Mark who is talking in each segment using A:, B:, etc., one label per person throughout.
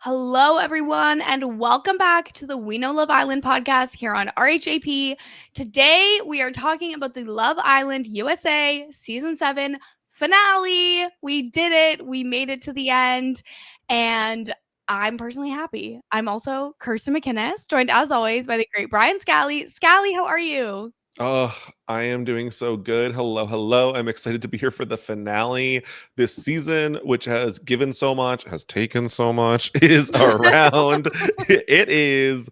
A: Hello, everyone, and welcome back to the We Know Love Island podcast here on RHAP. Today, we are talking about the Love Island USA Season 7 finale. We did it. We made it to the end, and I'm personally happy. I'm also Kirsten MacInnis, joined as always by the great Brian Scally. Scally, how are you?
B: Oh, I am doing so good. Hello, hello. I'm excited to be here for the finale this season, which has given so much, has taken so much, is around. It is.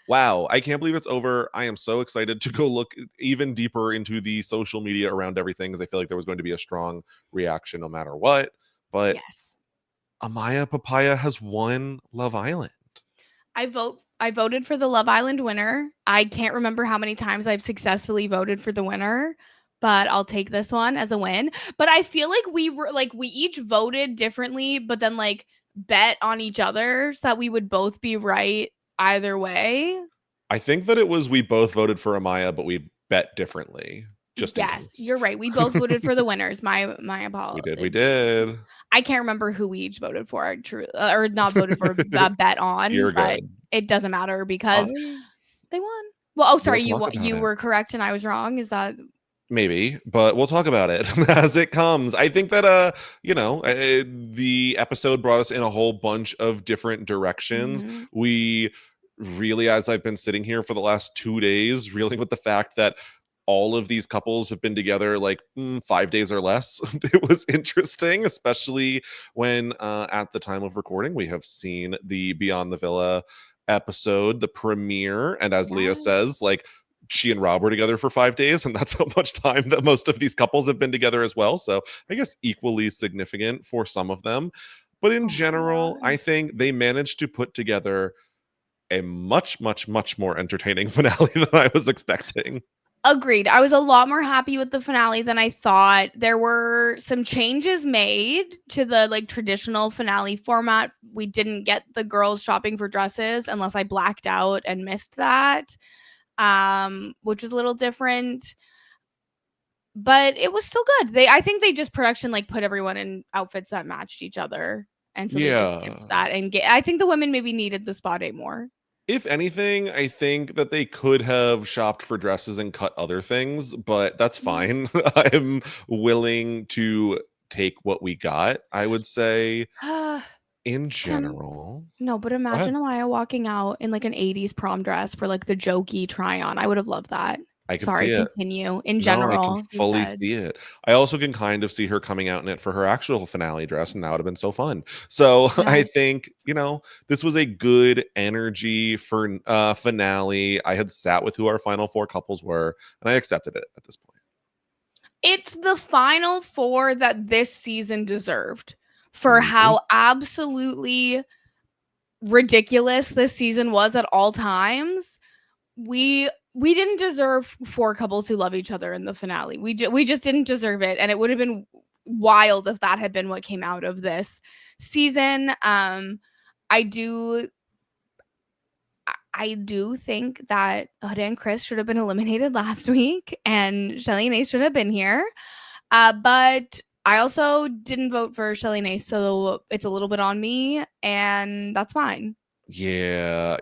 B: Wow, I can't believe it's over. I am so excited to go look even deeper into the social media around everything because I feel like there was going to be a strong reaction no matter what. But
A: Yes.
B: Amaya Papaya has won Love Island.
A: I voted for the Love Island winner. I can't remember how many times I've successfully voted for the winner, but I'll take this one as a win. But I feel like we each voted differently, but then bet on each other so that we would both be right either way.
B: I think that it was we both voted for Amaya, but we bet differently, just in
A: Yes,
B: case.
A: you're right. We both voted for the winners. My
B: We did. We
A: apologies.
B: did.
A: I can't remember who we each voted for, true or not voted for, bet on,
B: You're
A: but
B: good.
A: it doesn't matter because
B: I
A: they won. Well, oh, sorry,
B: we'll talk about
A: you
B: it.
A: were correct and I was wrong. Is that
B: Maybe, but we'll talk about it as it comes. I think that the episode brought us in a whole bunch of different directions.
A: mm-hmm.
B: We really, as I've been sitting here for the last 2 days, reeling with the fact that all of these couples have been together like 5 days or less. It was interesting, especially when at the time of recording we have seen the Beyond the Villa episode, the premiere, and as Leah
A: Yes.
B: says, like she and Rob were together for 5 days, and that's how much time that most of these couples have been together as well. So I guess equally significant for some of them. But in
A: Oh my
B: general, I
A: god.
B: think they managed to put together a much, much, much more entertaining finale than I was expecting.
A: Agreed. I was a lot more happy with the finale than I thought. There were some changes made to the traditional finale format. We didn't get the girls shopping for dresses unless I blacked out and missed that. Which was a little different, but it was still good. I think they just production put everyone in outfits that matched each other. And so they just skipped
B: Yeah.
A: that I think the women maybe needed the spa day more.
B: If anything, I think that they could have shopped for dresses and cut other things, but that's
A: Yeah.
B: fine. I'm willing to take what we got, I would say, in
A: Can
B: general.
A: No, but
B: Go
A: imagine
B: ahead.
A: Amaya walking out in an 80s prom dress for the jokey try on. I would have loved that.
B: I can
A: Sorry,
B: see it.
A: continue. In
B: No, I can
A: general, you
B: fully
A: said.
B: see it. I also can kind of see her coming out in it for her actual finale dress, and that would have been so fun. So I
A: Yes.
B: think, this was a good energy for finale. I had sat with who our final four couples were, and I accepted it at this point.
A: It's the final four that this season deserved for
B: Mhm.
A: how absolutely ridiculous this season was at all times. We didn't deserve four couples who love each other in the finale. We just didn't deserve it, and it would have been wild if that had been what came out of this season. I do I do think that Huda and Chris should have been eliminated last week, and Shelly and Ace should have been here. But I also didn't vote for Shelly and Ace, so it's a little bit on me, and that's fine.
B: Yeah.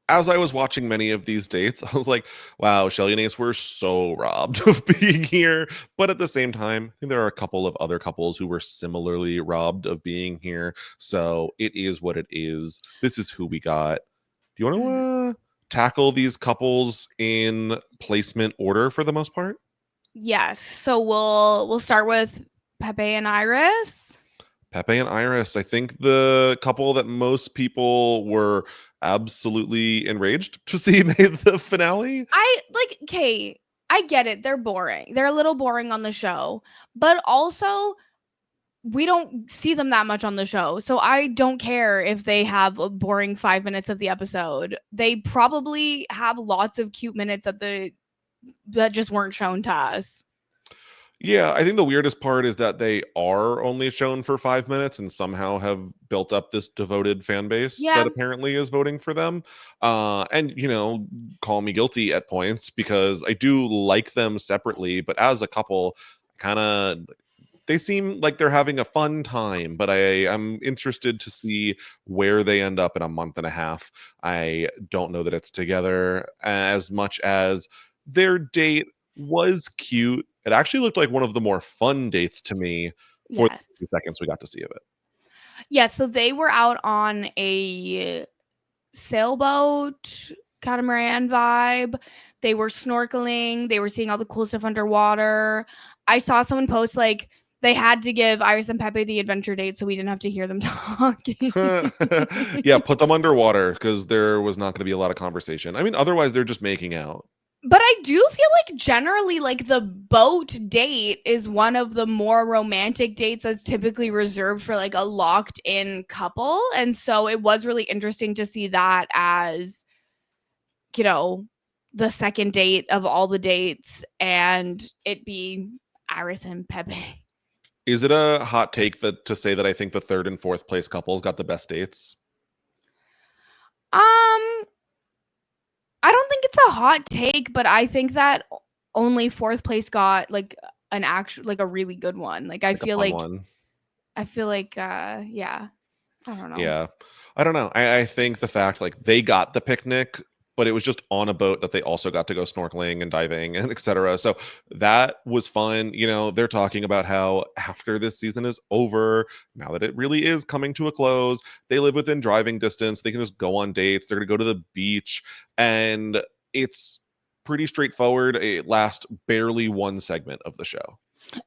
B: As I was watching many of these dates, I was like, wow, Shelly and Ace were so robbed of being here. But at the same time, I think there are a couple of other couples who were similarly robbed of being here. So it is what it is. This is who we got. Do you want
A: Mhm.
B: to tackle these couples in placement order for the most part?
A: Yes. So we'll start with Pepe and Iris.
B: Pepe and Iris, I think the couple that most people were absolutely enraged to see made the finale.
A: Okay, I get it. They're boring. They're a little boring on the show, but also we don't see them that much on the show. So I don't care if they have a boring 5 minutes of the episode. They probably have lots of cute minutes that just weren't shown to us.
B: Yeah, I think the weirdest part is that they are only shown for 5 minutes and somehow have built up this devoted fan base
A: Yeah.
B: that apparently is voting for them. And, call me guilty at points because I do like them separately, but as a couple, kind of they seem like they're having a fun time, but I'm interested to see where they end up in a month and a half. I don't know that it's together as much as their date was cute. It actually looked like one of the more fun dates to me for
A: Yes.
B: the seconds we got to see of it.
A: Yeah, so they were out on a sailboat, catamaran vibe. They were snorkeling. They were seeing all the cool stuff underwater. I saw someone post like they had to give Iris and Pepe the adventure date so we didn't have to hear them talking.
B: Yeah, put them underwater because there was not going to be a lot of conversation. I mean, otherwise they're just making out.
A: But I do feel like generally like the boat date is one of the more romantic dates that's typically reserved for like a locked in couple. And so it was really interesting to see that as, you know, the second date of all the dates and it be Iris and Pepe.
B: Is it a hot take that to say that I think the third and fourth place couples got the best dates?
A: I don't think it's a hot take, but I think that only fourth place got like an actual like a really good one. Like I
B: Like a
A: feel
B: fun
A: like
B: one.
A: yeah. I don't know.
B: Yeah. I don't know. I think the fact like they got the picnic, but it was just on a boat that they also got to go snorkeling and diving and etc. So that was fun. You know, they're talking about how after this season is over, now that it really is coming to a close, they live within driving distance. They can just go on dates. They're going to go to the beach. And it's pretty straightforward. It lasts barely one segment of the show.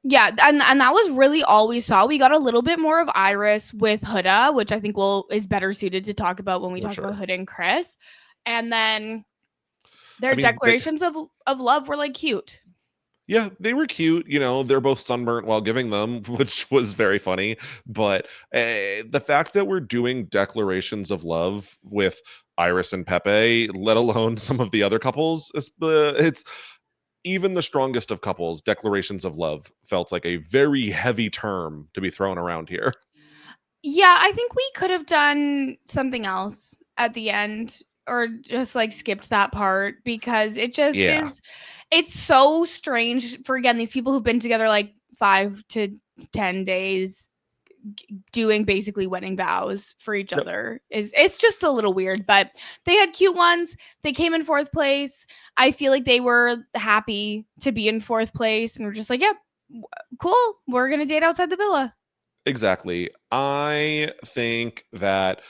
A: Yeah, and that was really all we saw. We got a little bit more of Iris with Huda, which I think is better suited to talk about when we talk about Huda and Chris. And then their declarations of love were like cute.
B: Yeah, they were cute. You know, they're both sunburnt while giving them, which was very funny. But the fact that we're doing declarations of love with Iris and Pepe, let alone some of the other couples, it's even the strongest of couples, declarations of love felt like a very heavy term to be thrown around here.
A: Yeah, I think we could have done something else at the end or just like skipped that part because it just is it's so strange for again these people who've been together like 5 to 10 days doing basically wedding vows for each other. It's just a little weird, but they had cute ones. They came in fourth place. I feel like they were happy to be in fourth place and we're just like, yep, cool, we're gonna date outside the villa.
B: Exactly. I think that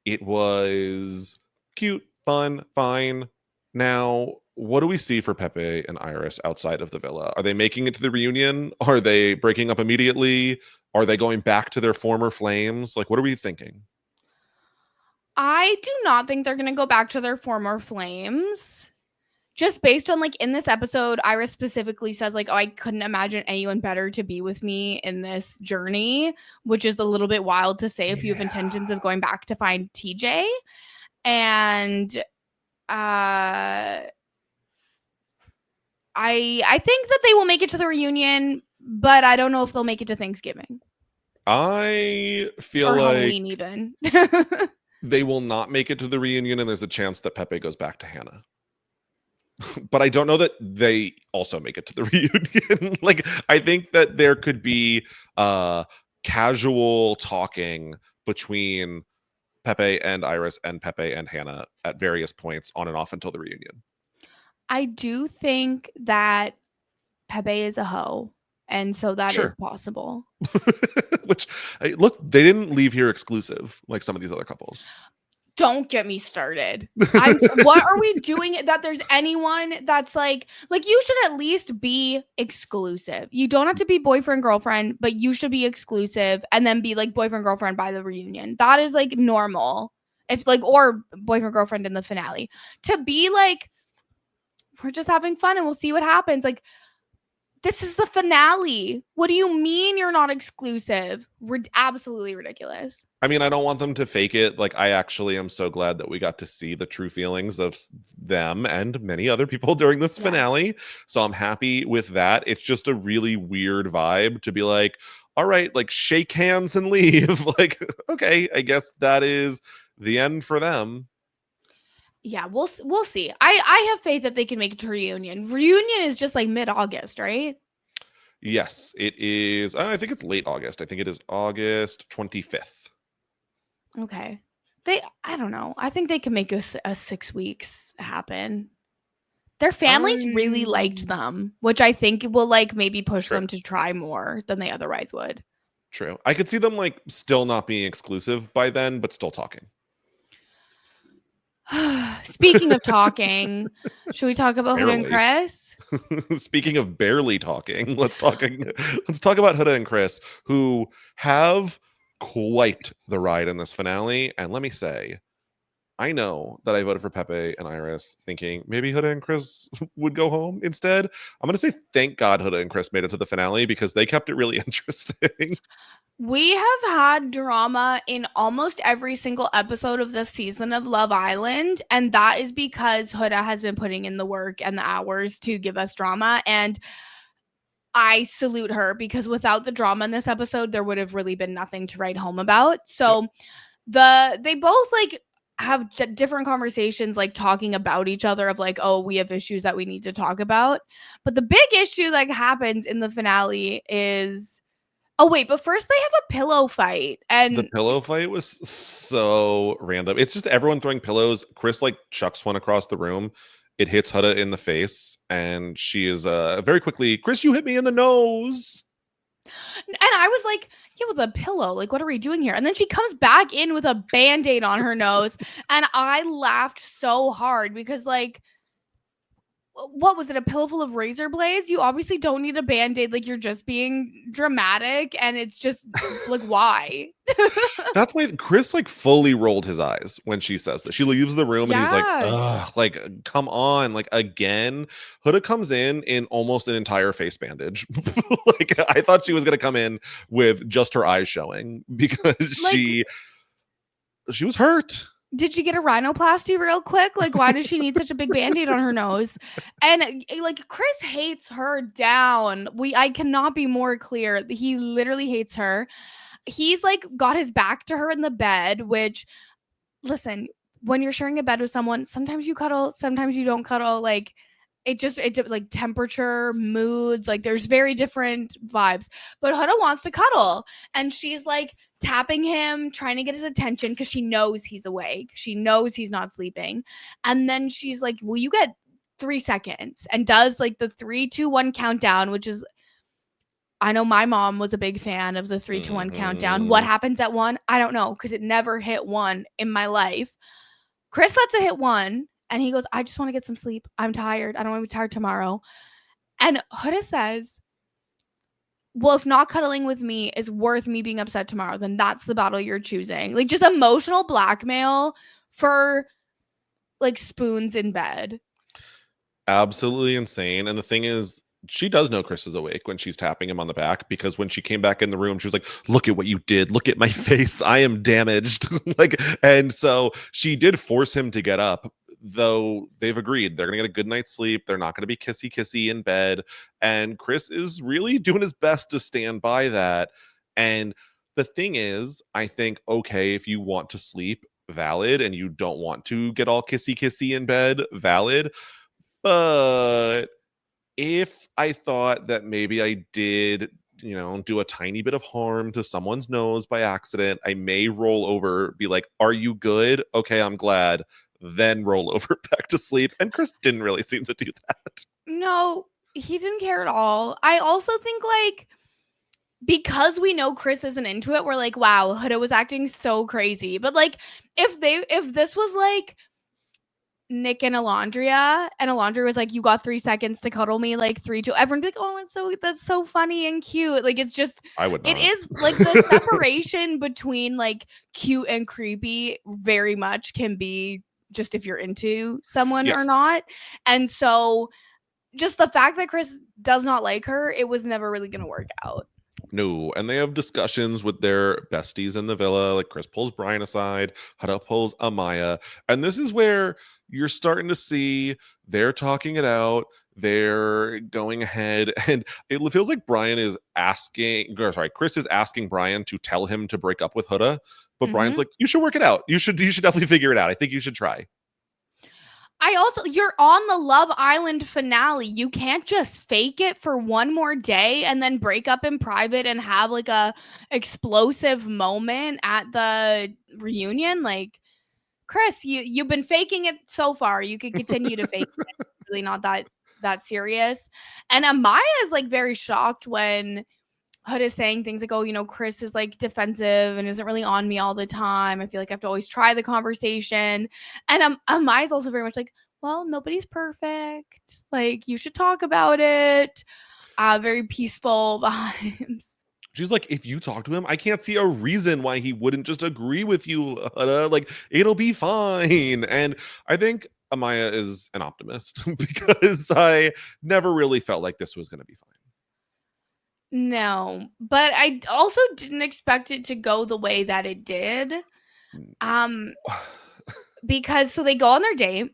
B: it was cute, fun, fine. Now, what do we see for Pepe and Iris outside of the villa? Are they making it to the reunion? Are they breaking up immediately? Are they going back to their former flames? Like, what are we thinking?
A: I do not think they're going to go back to their former flames. Just based on like in this episode, Iris specifically says like, "Oh, I couldn't imagine anyone better to be with me in this journey," which is a little bit wild to say if you have intentions of going back to find TJ. And I think that they will make it to the reunion, but I don't know if they'll make it to Thanksgiving.
B: I feel
A: or
B: like
A: Halloween even.
B: they will not make it to the reunion, and there's a chance that Pepe goes back to Hannah. But I don't know that they also make it to the reunion. Like, I think that there could be casual talking between Pepe and Iris and Pepe and Hannah at various points on and off until the reunion.
A: I do think that Pepe is a hoe, and so that is possible.
B: Which, look, they didn't leave here exclusive like some of these other couples.
A: Don't get me started. What are we doing that there's anyone that's like you should at least be exclusive. You don't have to be boyfriend girlfriend, but you should be exclusive and then be like boyfriend girlfriend by the reunion. That is like normal. If like or boyfriend girlfriend in the finale. To be like we're just having fun and we'll see what happens. Like this is the finale. What do you mean you're not exclusive? Absolutely ridiculous.
B: I mean, I don't want them to fake it. Like, I actually am so glad that we got to see the true feelings of them and many other people during this finale. So I'm happy with that. It's just a really weird vibe to be like, all right, like shake hands and leave. Like, okay, I guess that is the end for them.
A: Yeah, we'll see. I have faith that they can make it to reunion. Reunion is just like mid-August, right?
B: Yes, it is. I think it's late August. I think it is August 25th.
A: Okay. I don't know. I think they can make a 6 weeks happen. Their families really liked them, which I think will like maybe push them to try more than they otherwise would.
B: True. I could see them like still not being exclusive by then, but still talking.
A: Speaking of talking, should we talk about Huda and Chris?
B: Speaking of barely talking, let's talk about Huda and Chris, who have quite the ride in this finale. And let me say, I know that I voted for Pepe and Iris thinking maybe Huda and Chris would go home instead. I'm going to say thank God Huda and Chris made it to the finale because they kept it really interesting.
A: We have had drama in almost every single episode of this season of Love Island, and that is because Huda has been putting in the work and the hours to give us drama, and I salute her because without the drama in this episode, there would have really been nothing to write home about. So they both like have different conversations, like talking about each other of like, oh, we have issues that we need to talk about. But the big issue that happens in the finale is, oh, wait, but first they have a pillow fight. And
B: the pillow fight was so random. It's just everyone throwing pillows. Chris like chucks one across the room. It hits Huda in the face. And she is very quickly, Chris, you hit me in the nose.
A: And I was like, yeah, with a pillow. Like, what are we doing here? And then she comes back in with a Band-Aid on her nose. And I laughed so hard because like, what was it, a pillow full of razor blades? You obviously don't need a Band-Aid. Like, you're just being dramatic, and it's just like, why?
B: That's why Chris like fully rolled his eyes when she says that. She leaves the room and he's like, ugh, like, come on, like, again. Huda comes in almost an entire face bandage. Like, I thought she was gonna come in with just her eyes showing because like, she was hurt.
A: Did she get a rhinoplasty real quick? Like, why does she need such a big Band-Aid on her nose? And like, Chris hates her down. I cannot be more clear. He literally hates her. He's like got his back to her in the bed, which, listen, when you're sharing a bed with someone, sometimes you cuddle, sometimes you don't cuddle. Like, it like temperature, moods, like there's very different vibes. But Huda wants to cuddle, and she's like tapping him, trying to get his attention because she knows he's awake. She knows he's not sleeping. And then she's like, will you get 3 seconds? And does like the 3, 2, 1 countdown, which is, I know my mom was a big fan of the 3, 2, 1 countdown. What happens at 1? I don't know, because it never hit 1 in my life. Chris lets it hit 1. And he goes, I just want to get some sleep. I'm tired. I don't want to be tired tomorrow. And Huda says, well, if not cuddling with me is worth me being upset tomorrow, then that's the battle you're choosing. Like, just emotional blackmail for like spoons in bed.
B: Absolutely insane. And the thing is, she does know Chris is awake when she's tapping him on the back, because when she came back in the room, she was like, look at what you did. Look at my face. I am damaged. Like, and so she did force him to get up, though they've agreed they're going to get a good night's sleep. They're not going to be kissy in bed. And Chris is really doing his best to stand by that. And the thing is, I think, okay, if you want to sleep, valid, and you don't want to get all kissy in bed, valid. But if I thought that maybe I did, do a tiny bit of harm to someone's nose by accident, I may roll over, be like, are you good? Okay, I'm glad. Then roll over back to sleep. And Chris didn't really seem to do that.
A: No, he didn't care at all. I also think like, because we know Chris isn't into it, we're like, wow, Huda was acting so crazy. But like, if this was like Nick and Alandrea, and Alandrea was like, you got 3 seconds to cuddle me, like 3, 2, everyone would be like, oh, that's so funny and cute. Like, it's just,
B: I would not.
A: It is like the separation between like cute and creepy very much can be just if you're into someone or not. And so just the fact that Chris does not like her, it was never really going to work out.
B: No, and they have discussions with their besties in the villa. Like, Chris pulls Brian aside, Huda pulls Amaya. And this is where you're starting to see they're talking it out. They're going ahead. And it feels like Chris is asking Brian to tell him to break up with Huda. But Brian's like, you should work it out. You should definitely figure it out. I think you should try.
A: You're on the Love Island finale. You can't just fake it for one more day and then break up in private and have like a explosive moment at the reunion. Like, Chris, you've been faking it so far. You could continue to fake it. It's really not that serious. And Amaya is like very shocked when Hood is saying things like, oh, Chris is like defensive and isn't really on me all the time. I feel like I have to always try the conversation. And Amaya's also very much like, well, nobody's perfect. Like, you should talk about it. Very peaceful vibes.
B: She's like, if you talk to him, I can't see a reason why he wouldn't just agree with you. Like, it'll be fine. And I think Amaya is an optimist because I never really felt like this was going to be fine.
A: No, but I also didn't expect it to go the way that it did. Because so they go on their date.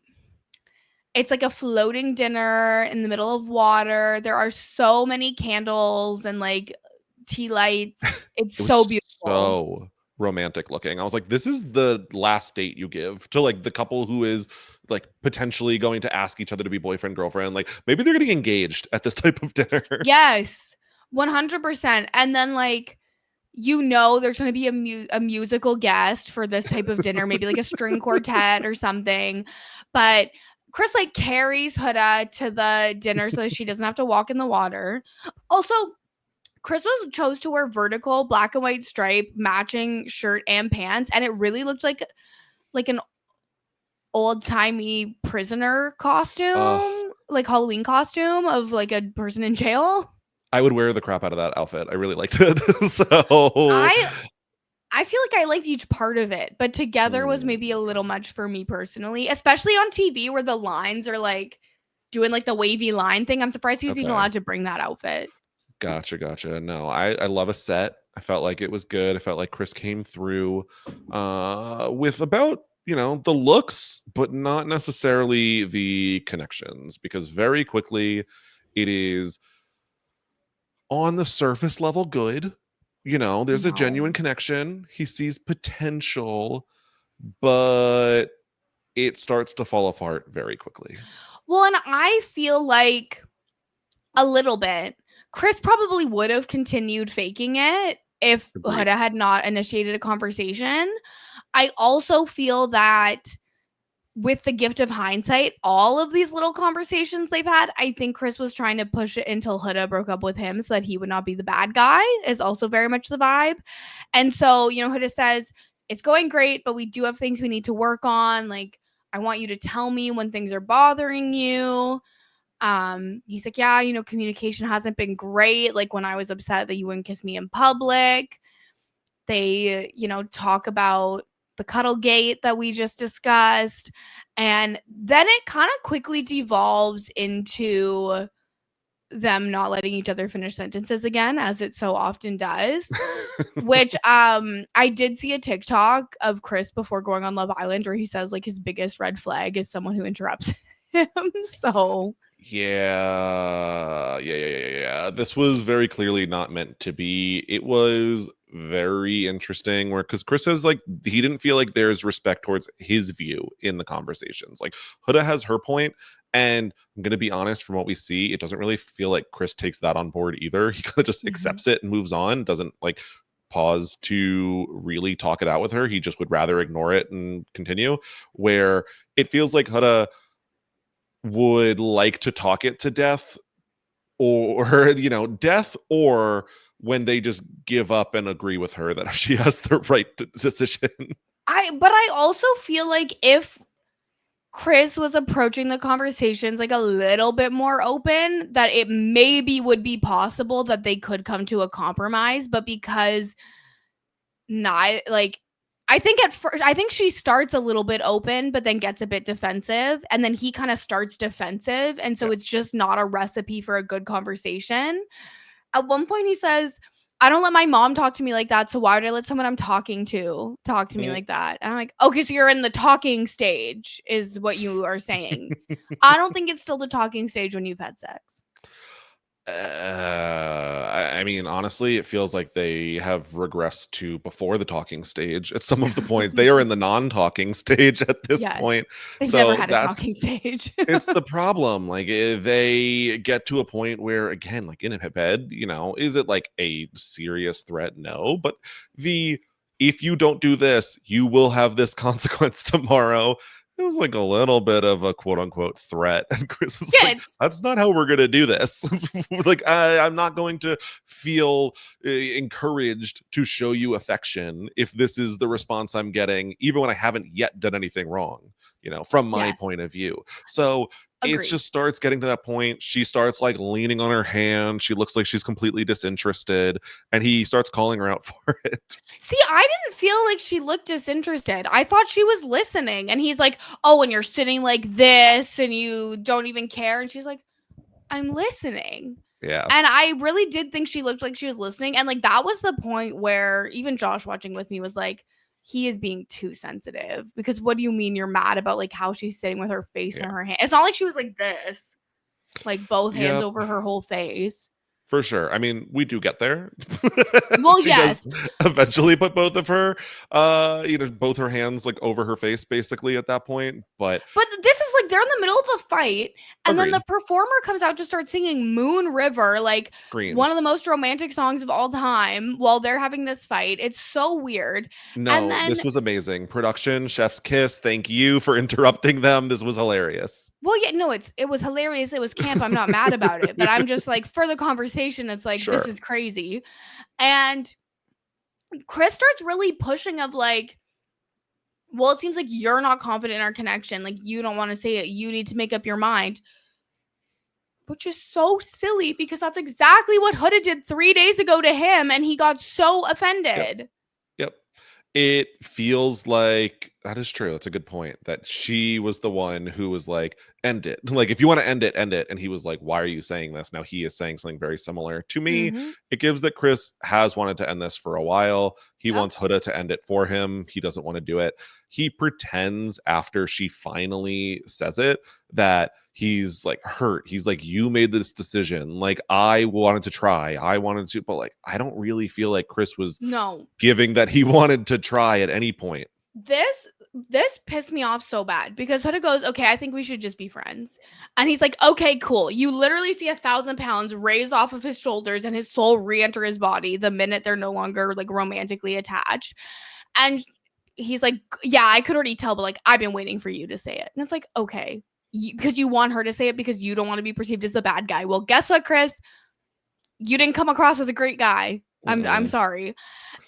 A: It's like a floating dinner in the middle of water. There are so many candles and like tea lights. It's so beautiful.
B: So romantic looking. I was like, this is the last date you give to like the couple who is like potentially going to ask each other to be boyfriend, girlfriend. Like maybe they're getting engaged at this type of dinner.
A: Yes, 100%. And then like, there's going to be a musical guest for this type of dinner, maybe like a string quartet or something. But Chris like carries Huda to the dinner so that she doesn't have to walk in the water. Also, Chris chose to wear vertical black and white stripe matching shirt and pants, and it really looked like an old-timey prisoner costume, like Halloween costume of like a person in jail.
B: I would wear the crap out of that outfit. I really liked it. So
A: I feel like I liked each part of it, but together was maybe a little much for me personally, especially on TV where the lines are like doing like the wavy line thing. I'm surprised he was even allowed to bring that outfit.
B: Gotcha. No, I love a set. I felt like it was good. I felt like Chris came through with about, the looks, but not necessarily the connections, because very quickly it is on the surface level good. There's a genuine connection. He sees potential, but it starts to fall apart very quickly.
A: Well, and I feel like a little bit. Chris probably would have continued faking it if Huda had not initiated a conversation. I also feel that with the gift of hindsight, all of these little conversations they've had, I think Chris was trying to push it until Huda broke up with him so that he would not be the bad guy, is also very much the vibe. And so, Huda says, it's going great, but we do have things we need to work on. Like, I want you to tell me when things are bothering you. He's like, yeah, communication hasn't been great. Like when I was upset that you wouldn't kiss me in public. They, talk about the cuddle gate that we just discussed. And then it kind of quickly devolves into them not letting each other finish sentences again, as it so often does. Which I did see a TikTok of Chris before going on Love Island where he says like his biggest red flag is someone who interrupts him. So
B: yeah. This was very clearly not meant to be. It was very interesting because Chris says like he didn't feel like there's respect towards his view in the conversations. Like Huda has her point, and I'm gonna be honest, from what we see, it doesn't really feel like Chris takes that on board either. He kind of just accepts it and moves on, doesn't like pause to really talk it out with her. He just would rather ignore it and continue, where it feels like Huda would like to talk it to death, or death, or when they just give up and agree with her that she has the right decision.
A: But I also feel like if Chris was approaching the conversations like a little bit more open, that it maybe would be possible that they could come to a compromise. But because not like, I think she starts a little bit open, but then gets a bit defensive, and then he kind of starts defensive, and so it's just not a recipe for a good conversation. At one point, he says, "I don't let my mom talk to me like that, so why would I let someone I'm talking to talk to me like that?" And I'm like, okay, so you're in the talking stage, is what you are saying. I don't think it's still the talking stage when you've had sex.
B: I mean, honestly, it feels like they have regressed to before the talking stage at some of the points. They are in the non-talking stage at this
A: Yes.
B: point.
A: They've never
B: So
A: had a talking stage.
B: it's the problem. Like they get to a point where, again, like in a bed, is it like a serious threat? No, but the if you don't do this, you will have this consequence tomorrow. It was like a little bit of a quote unquote threat. And Chris is
A: Yeah,
B: like, that's not how we're going to do this. Like, I'm not going to feel encouraged to show you affection if this is the response I'm getting, even when I haven't yet done anything wrong, from my
A: yes.
B: point of view. So it
A: Agreed.
B: just starts getting to that point. She starts like leaning on her hand. She looks like she's completely disinterested, and he starts calling her out for it.
A: See, I didn't feel like she looked disinterested. I thought she was listening. And he's like, oh, and you're sitting like this and you don't even care. And she's like, I'm listening.
B: Yeah.
A: And I really did think she looked like she was listening. And like that was the point where even Josh watching with me was like, he is being too sensitive. Because what do you mean you're mad about like how she's sitting with her face in her hand? It's not like she was like this, like both hands over her whole face.
B: For sure. I mean, we do get there.
A: Well,
B: She does eventually put both of her, both her hands like over her face, basically at that point. But
A: this is like they're in the middle of a fight, and then the performer comes out to start singing "Moon River," like one of the most romantic songs of all time, while they're having this fight. It's so weird.
B: No,
A: and then,
B: this was amazing. Production, chef's kiss. Thank you for interrupting them. This was hilarious.
A: Well, yeah, no, it was hilarious. It was camp. I'm not mad about it, but I'm just like for the conversation, it's like this is crazy. And Chris starts really pushing of like, well, it seems like you're not confident in our connection. Like you don't want to say it. You need to make up your mind. Which is so silly because that's exactly what Huda did 3 days ago to him, and he got so offended.
B: Yep. It feels like that is true. It's a good point that she was the one who was like, end it. Like, if you want to end it, end it. And he was like, why are you saying this? Now he is saying something very similar. To me, it gives that Chris has wanted to end this for a while. He wants Huda to end it for him. He doesn't want to do it. He pretends after she finally says it that he's like hurt. He's like, you made this decision. Like, I wanted to try. I wanted to, but like, I don't really feel like Chris was giving that he wanted to try at any point.
A: This pissed me off so bad because Huda goes, okay, I think we should just be friends. And he's like, okay, cool. You literally see 1,000 pounds raise off of his shoulders and his soul re-enter his body the minute they're no longer like romantically attached. And he's like, yeah, I could already tell, but like, I've been waiting for you to say it. And it's like, okay, because you want her to say it because you don't want to be perceived as the bad guy. Well, guess what, Chris? You didn't come across as a great guy. I'm sorry.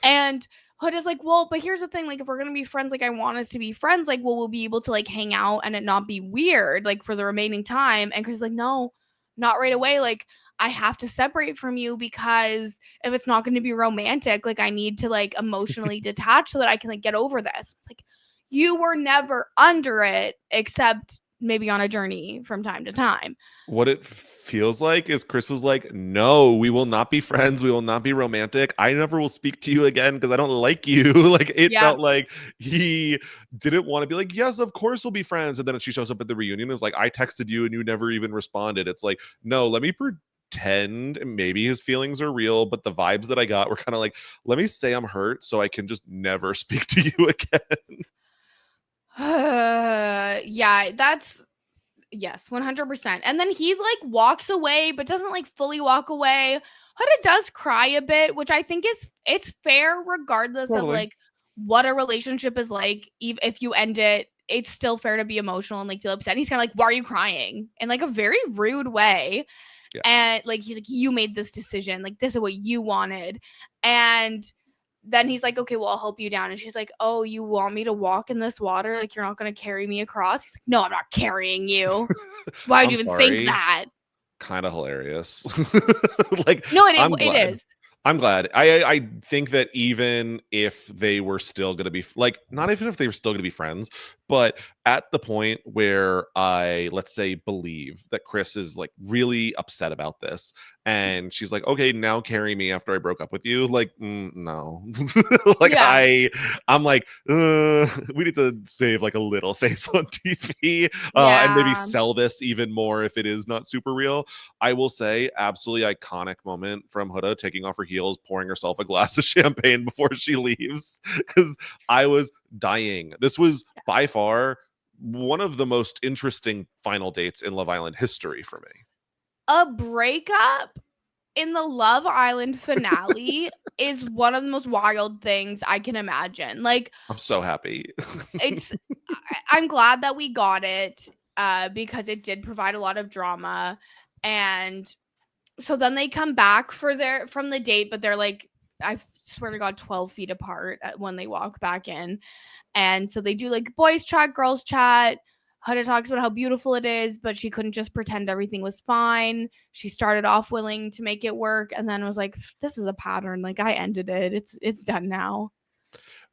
A: And Huda's like, well, but here's the thing. Like, if we're going to be friends, like, I want us to be friends. Like, we'll be able to, like, hang out and it not be weird, like, for the remaining time. And Chris is like, no, not right away. Like, I have to separate from you because if it's not going to be romantic, like, I need to, like, emotionally detach so that I can, like, get over this. It's like, you were never under it except maybe on a journey from time to time.
B: What it feels like is Chris was like, no, we will not be friends. We will not be romantic. I never will speak to you again because I don't like you. Like it felt like he didn't want to be like, yes, of course we'll be friends. And then she shows up at the reunion. Is like, I texted you and you never even responded. It's like, no, let me pretend maybe his feelings are real, but the vibes that I got were kind of like, let me say I'm hurt so I can just never speak to you again.
A: Yeah, that's yes, 100%. And then he's like walks away, but doesn't like fully walk away. Huda does cry a bit, which I think it's fair regardless of like what a relationship is like. If you end it, it's still fair to be emotional and like feel upset. And he's kind of like, why are you crying? In like a very rude way. Yeah. And like he's like, you made this decision. Like this is what you wanted. And then he's like, okay, well, I'll help you down. And she's like, oh, you want me to walk in this water? Like, you're not going to carry me across? He's like, no, I'm not carrying you. Why would you even think that?
B: Kind of hilarious. Like,
A: no, it is.
B: I'm glad. I think that even if they were still going to be like, not even if they were still going to be friends, But at the point where I, let's say, believe that Chris is like really upset about this, and she's like, okay, now carry me after I broke up with you. Like, no. Like
A: Yeah.
B: I'm like, we need to save like a little face on TV, and maybe
A: Yeah.
B: sell this even more if it is not super real. I will say, absolutely iconic moment from Huda taking off her heels, pouring herself a glass of champagne before she leaves, because I was dying. This was by far one of the most interesting final dates in Love Island history for me.
A: A breakup in the Love Island finale is one of the most wild things I can imagine. Like,
B: I'm so happy.
A: it's I'm glad that we got it because it did provide a lot of drama. And so then they come back from the date, but they're like, I swear to God, 12 feet apart when they walk back in. And so they do like boys chat, girls chat. Huda talks about how beautiful it is, but she couldn't just pretend everything was fine. She started off willing to make it work and then was like, this is a pattern. Like, I ended it. It's done now.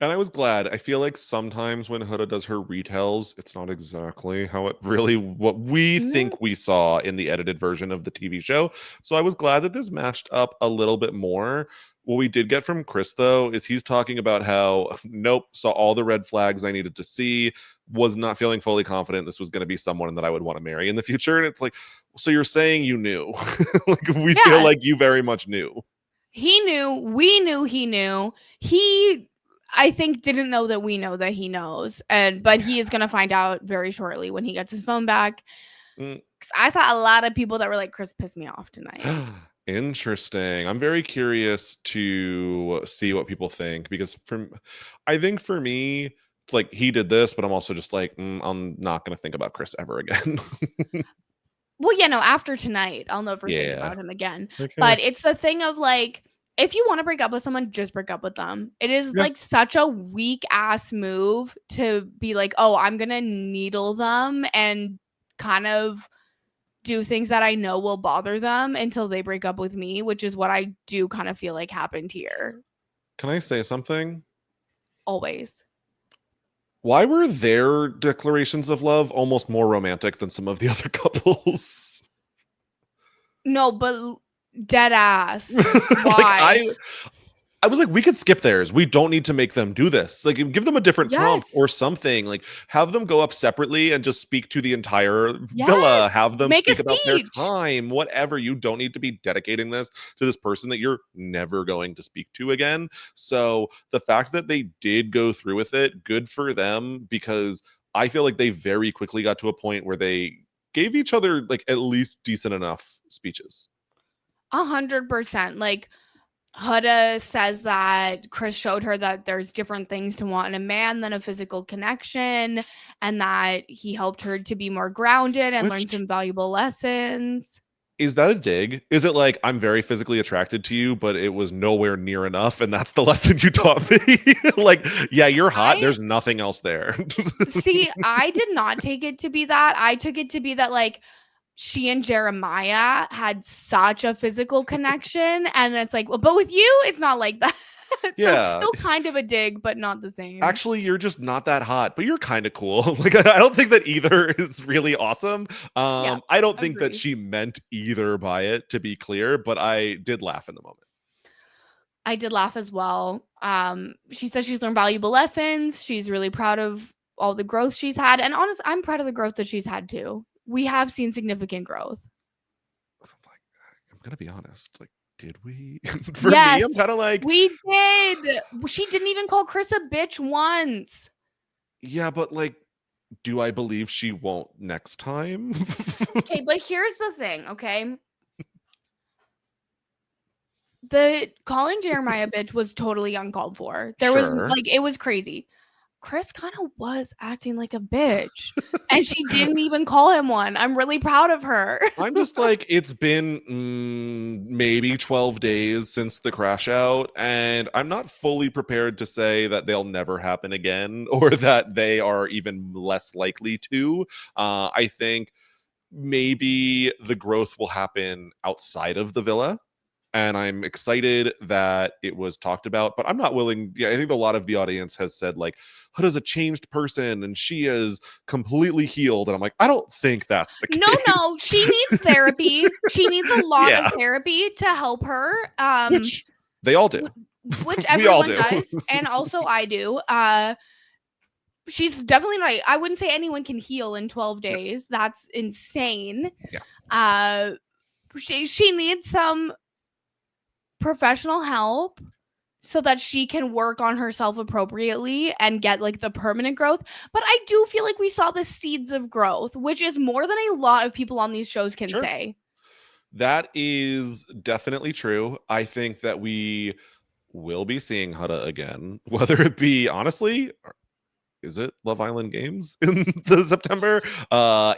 B: And I was glad. I feel like sometimes when Huda does her retells, it's not exactly how it really what we
A: No.
B: think we saw in the edited version of the TV show. So I was glad that this matched up a little bit more. What we did get from Chris, though, is he's talking about how, nope, saw all the red flags I needed to see, was not feeling fully confident this was going to be someone that I would want to marry in the future. And it's like, so you're saying you knew. Like, we feel like you very much knew.
A: He knew, we knew he knew. He I think didn't know that we know that he knows. But he is gonna find out very shortly when he gets his phone back.
B: Mm.
A: 'Cause I saw a lot of people that were like, Chris pissed me off tonight.
B: Interesting. I'm very curious to see what people think because I think for me, it's like he did this, but I'm also just like, I'm not going to think about Chris ever again.
A: Well, yeah, no, after tonight, I'll never think
B: Yeah.
A: about him again.
B: Okay.
A: But it's the thing of like, if you want to break up with someone, just break up with them. It is
B: Yeah.
A: like such a weak ass move to be like, oh, I'm gonna needle them and kind of do things that I know will bother them until they break up with me, which is what I do kind of feel like happened here.
B: Can I say something?
A: Always.
B: Why were their declarations of love almost more romantic than some of the other couples?
A: No, but dead ass.
B: Like
A: Why?
B: I was like, we could skip theirs. We don't need to make them do this. Like, give them a different prompt
A: Yes.
B: or something. Like, have them go up separately and just speak to the entire villa.
A: Yes.
B: Have them
A: Make a
B: speak about their
A: speech.
B: time, whatever. You don't need to be dedicating this to this person that you're never going to speak to again. So, the fact that they did go through with it, good for them, because I feel like they very quickly got to a point where they gave each other like at least decent enough speeches.
A: 100%. Like, Huda says that Chris showed her that there's different things to want in a man than a physical connection, and that he helped her to be more grounded and learn
B: Which
A: some valuable lessons.
B: is that a dig? Is it like I'm very physically attracted to you, but it was nowhere near enough, and that's the lesson you taught me? Like, yeah, you're hot.
A: I
B: There's nothing else there.
A: see, I did not take it to be that. I took it to be that like she and Jeremiah had such a physical connection, and it's like, well, but with you, it's not like that. So
B: Yeah.
A: still kind of a dig, but not the same.
B: Actually, you're just not that hot, but you're kind of cool. Like, I don't think that either is really awesome.
A: Yeah,
B: I don't think that
A: agree.
B: she meant either by it, to be clear, but I did laugh in the moment.
A: I did laugh as well. She says she's learned valuable lessons. She's really proud of all the growth she's had. And honestly, I'm proud of the growth that she's had too. We have seen significant growth.
B: Like, I'm gonna be honest. Like, did we? For me,
A: Yes,
B: I'm kind of like,
A: we did. She didn't even call Chris a bitch once.
B: yeah, but like, do I believe she won't next time?
A: Okay, but here's the thing, okay? The calling Jeremiah bitch was totally uncalled for. There was
B: Sure.
A: like, it was crazy. Chris kind of was acting like a bitch, and she didn't even call him one. I'm really proud of her.
B: I'm just like, it's been maybe 12 days since the crash out, and I'm not fully prepared to say that they'll never happen again or that they are even less likely to. I think maybe the growth will happen outside of the villa. and I'm excited that it was talked about, but I'm not willing. Yeah, I think a lot of the audience has said like Huda's a changed person and she is completely healed, and I'm like, I don't think that's the
A: No,
B: case.
A: she needs therapy. She needs a lot of
B: Yeah,
A: therapy to help her.
B: which they all do.
A: Which
B: We all
A: everyone
B: do.
A: does, and also I do. She's definitely not. I wouldn't say anyone can heal in 12
B: Yeah.
A: days. That's insane.
B: Yeah.
A: She needs some professional help so that she can work on herself appropriately and get like the permanent growth. But I do feel like we saw the seeds of growth, which is more than a lot of people on these shows can
B: Sure.
A: say.
B: That is definitely true. I think that we will be seeing Huda again, whether it be honestly, is it Love Island Games in the September?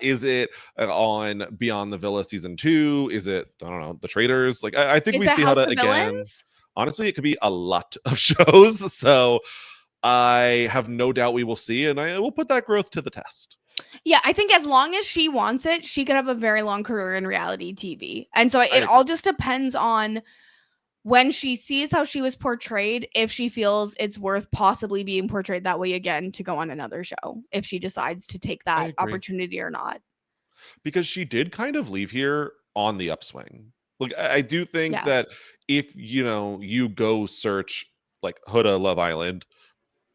B: Is it on Beyond the Villa season 2? Is it, I don't know, The Traders? Like I think
A: Is
B: we
A: it
B: see
A: House
B: Huda
A: of
B: again.
A: Villains?
B: Honestly, it could be a lot of shows. So I have no doubt we will see, and I will put that growth to the test.
A: Yeah, I think as long as she wants it, she could have a very long career in reality TV. And so it
B: agree.
A: all just depends on when she sees how she was portrayed, if she feels it's worth possibly being portrayed that way again to go on another show, if she decides to take that opportunity or not.
B: Because she did kind of leave here on the upswing. Like I do think that if you go search like Huda Love Island,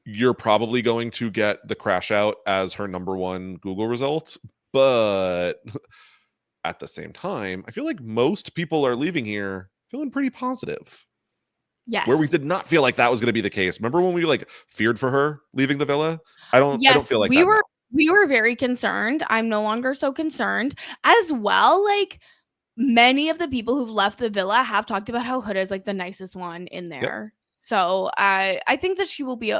B: you're probably going to get the crash out as her number one Google result. But at the same time, I feel like most people are leaving here feeling pretty positive.
A: Yes.
B: Where we did not feel like that was going to be the case. Remember when we like feared for her leaving the villa? I don't feel like that.
A: We were very concerned. I'm no longer so concerned. As well, like many of the people who've left the villa have talked about how Huda is like the nicest one in there. Yep. So I think that she will be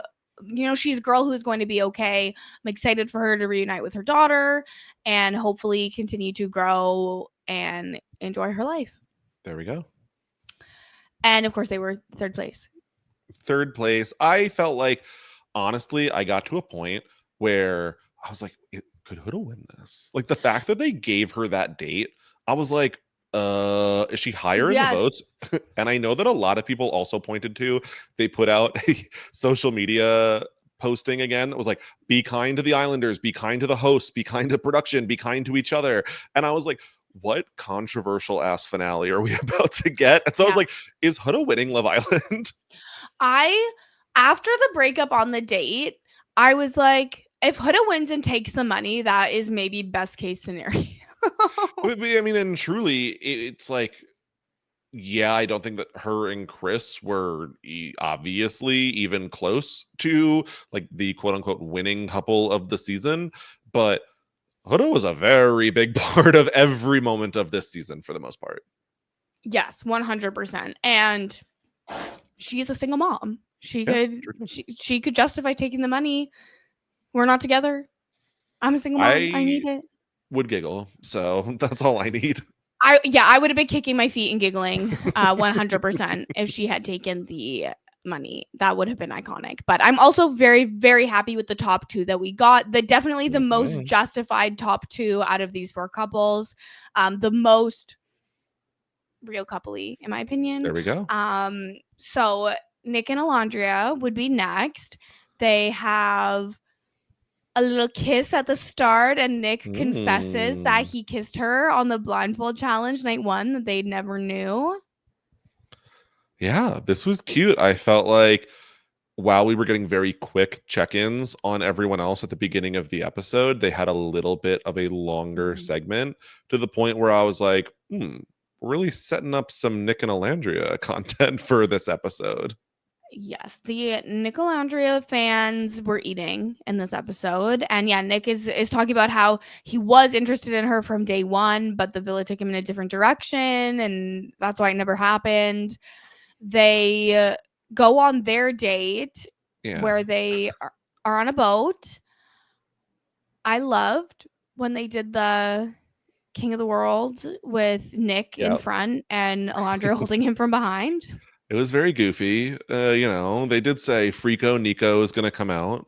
A: she's a girl who's going to be okay. I'm excited for her to reunite with her daughter and hopefully continue to grow and enjoy her life.
B: There we go.
A: And of course, they were third place.
B: Third place. I felt like, honestly, I got to a point where I was like, could Huda win this? Like the fact that they gave her that date, I was like, is she higher in the votes? And I know that a lot of people also pointed to, they put out a social media posting again that was like, be kind to the Islanders, be kind to the hosts, be kind to production, be kind to each other. And I was like, what controversial ass finale are we about to get? And so I was like, is Huda winning Love Island?
A: After the breakup on the date, I was like, if Huda wins and takes the money, that is maybe best case scenario.
B: I mean, and truly, it's like, yeah, I don't think that her and Chris were obviously even close to like the quote unquote winning couple of the season, but Huda was a very big part of every moment of this season for the most part.
A: Yes, 100%. And she's a single mom. She could justify taking the money. We're not together. I'm a single mom. I need it.
B: Would giggle. So that's all I need.
A: I would have been kicking my feet and giggling 100% if she had taken the money. That would have been iconic. But I'm also very, very happy with the top two that we got. Definitely the most justified top two out of these four couples. The most real coupley, in my opinion.
B: There we go.
A: So Nick and Alandrea would be next. They have a little kiss at the start, and Nick confesses that he kissed her on the blindfold challenge night one that they never knew.
B: Yeah, this was cute. I felt like while we were getting very quick check-ins on everyone else at the beginning of the episode, they had a little bit of a longer segment to the point where I was like, we're really setting up some Nick and Alandrea content for this episode.
A: Yes, the Nick Alandrea fans were eating in this episode. And yeah, Nick is talking about how he was interested in her from day one, but the villa took him in a different direction, and that's why it never happened. They go on their date where they are on a boat. I loved when they did the King of the World with Nick in front and Alandrea holding him from behind.
B: It was very goofy. They did say Frico Nico is going to come out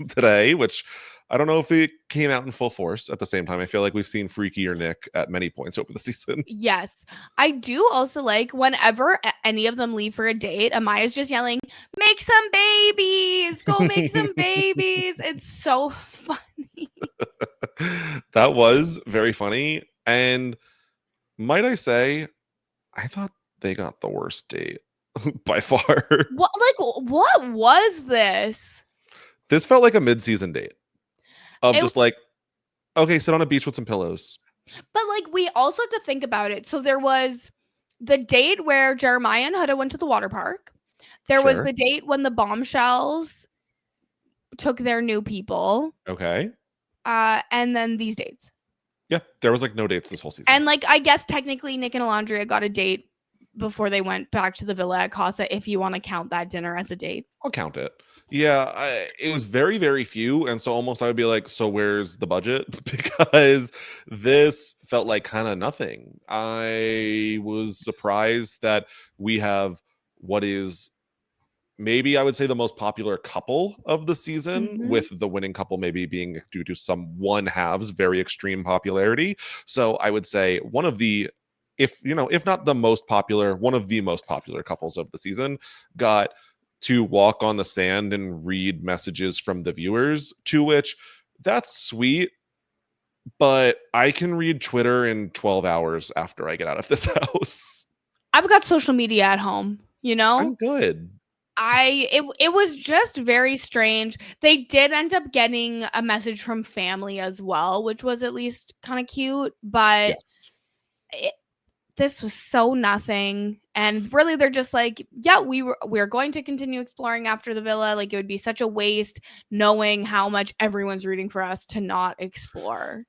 B: today, which I don't know if it came out in full force at the same time. I feel like we've seen Freaky or Nick at many points over the season.
A: Yes. I do also like whenever any of them leave for a date, Amaya's just yelling, make some babies, go make some babies. It's so funny.
B: That was very funny. And might I say, I thought they got the worst date by far.
A: What was this?
B: This felt like a mid-season date of
A: It,
B: just like, okay, sit on a beach with some pillows.
A: but like we also have to think about it. So there was the date where Jeremiah and Huda went to the water park. There was
B: Sure.
A: the date when the bombshells took their new people.
B: Okay.
A: And then these dates.
B: Yeah, there was like no dates this whole season.
A: And like I guess technically Nick and Alandrea got a date before they went back to the villa at Casa, if you want to count that dinner as a date.
B: I'll count it. Yeah, it was very, very few. And so almost I would be like, so where's the budget? Because this felt like kind of nothing. I was surprised that we have what is maybe I would say the most popular couple of the season, with the winning couple maybe being due to some one halves very extreme popularity. So I would say one of the, if not the most popular, one of the most popular couples of the season got to walk on the sand and read messages from the viewers, to which that's sweet, but I can read Twitter in 12 hours after I get out of this house.
A: I've got social media at home,
B: I'm good.
A: It was just very strange. They did end up getting a message from family as well, which was at least kind of cute, but
B: Yes.
A: this was so nothing. And really they're just like, yeah, we're going to continue exploring after the villa. Like it would be such a waste knowing how much everyone's rooting for us to not explore.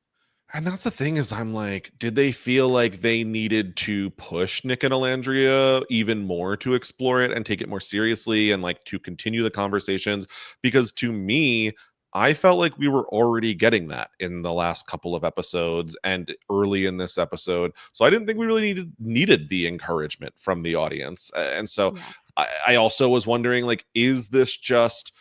B: And that's the thing, is I'm like, did they feel like they needed to push Nick and Alandrea even more to explore it and take it more seriously and like to continue the conversations? Because to me, I felt like we were already getting that in the last couple of episodes and early in this episode. So I didn't think we really needed the encouragement from the audience. And so
A: Yes.
B: I also was wondering, like, is this just,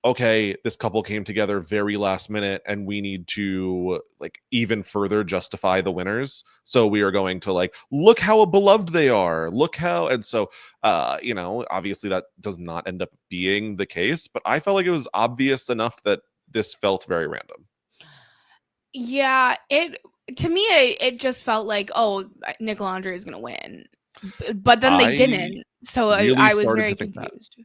B: okay, this couple came together very last minute and we need to like even further justify the winners, so we are going to like, look how beloved they are, look how, and so obviously that does not end up being the case, but I felt like it was obvious enough that this felt very random.
A: Yeah, to me it just felt like, oh, Nick Alandrea is gonna win, but then they
B: I
A: didn't, so
B: really
A: I was
B: started
A: very
B: to think that.
A: confused.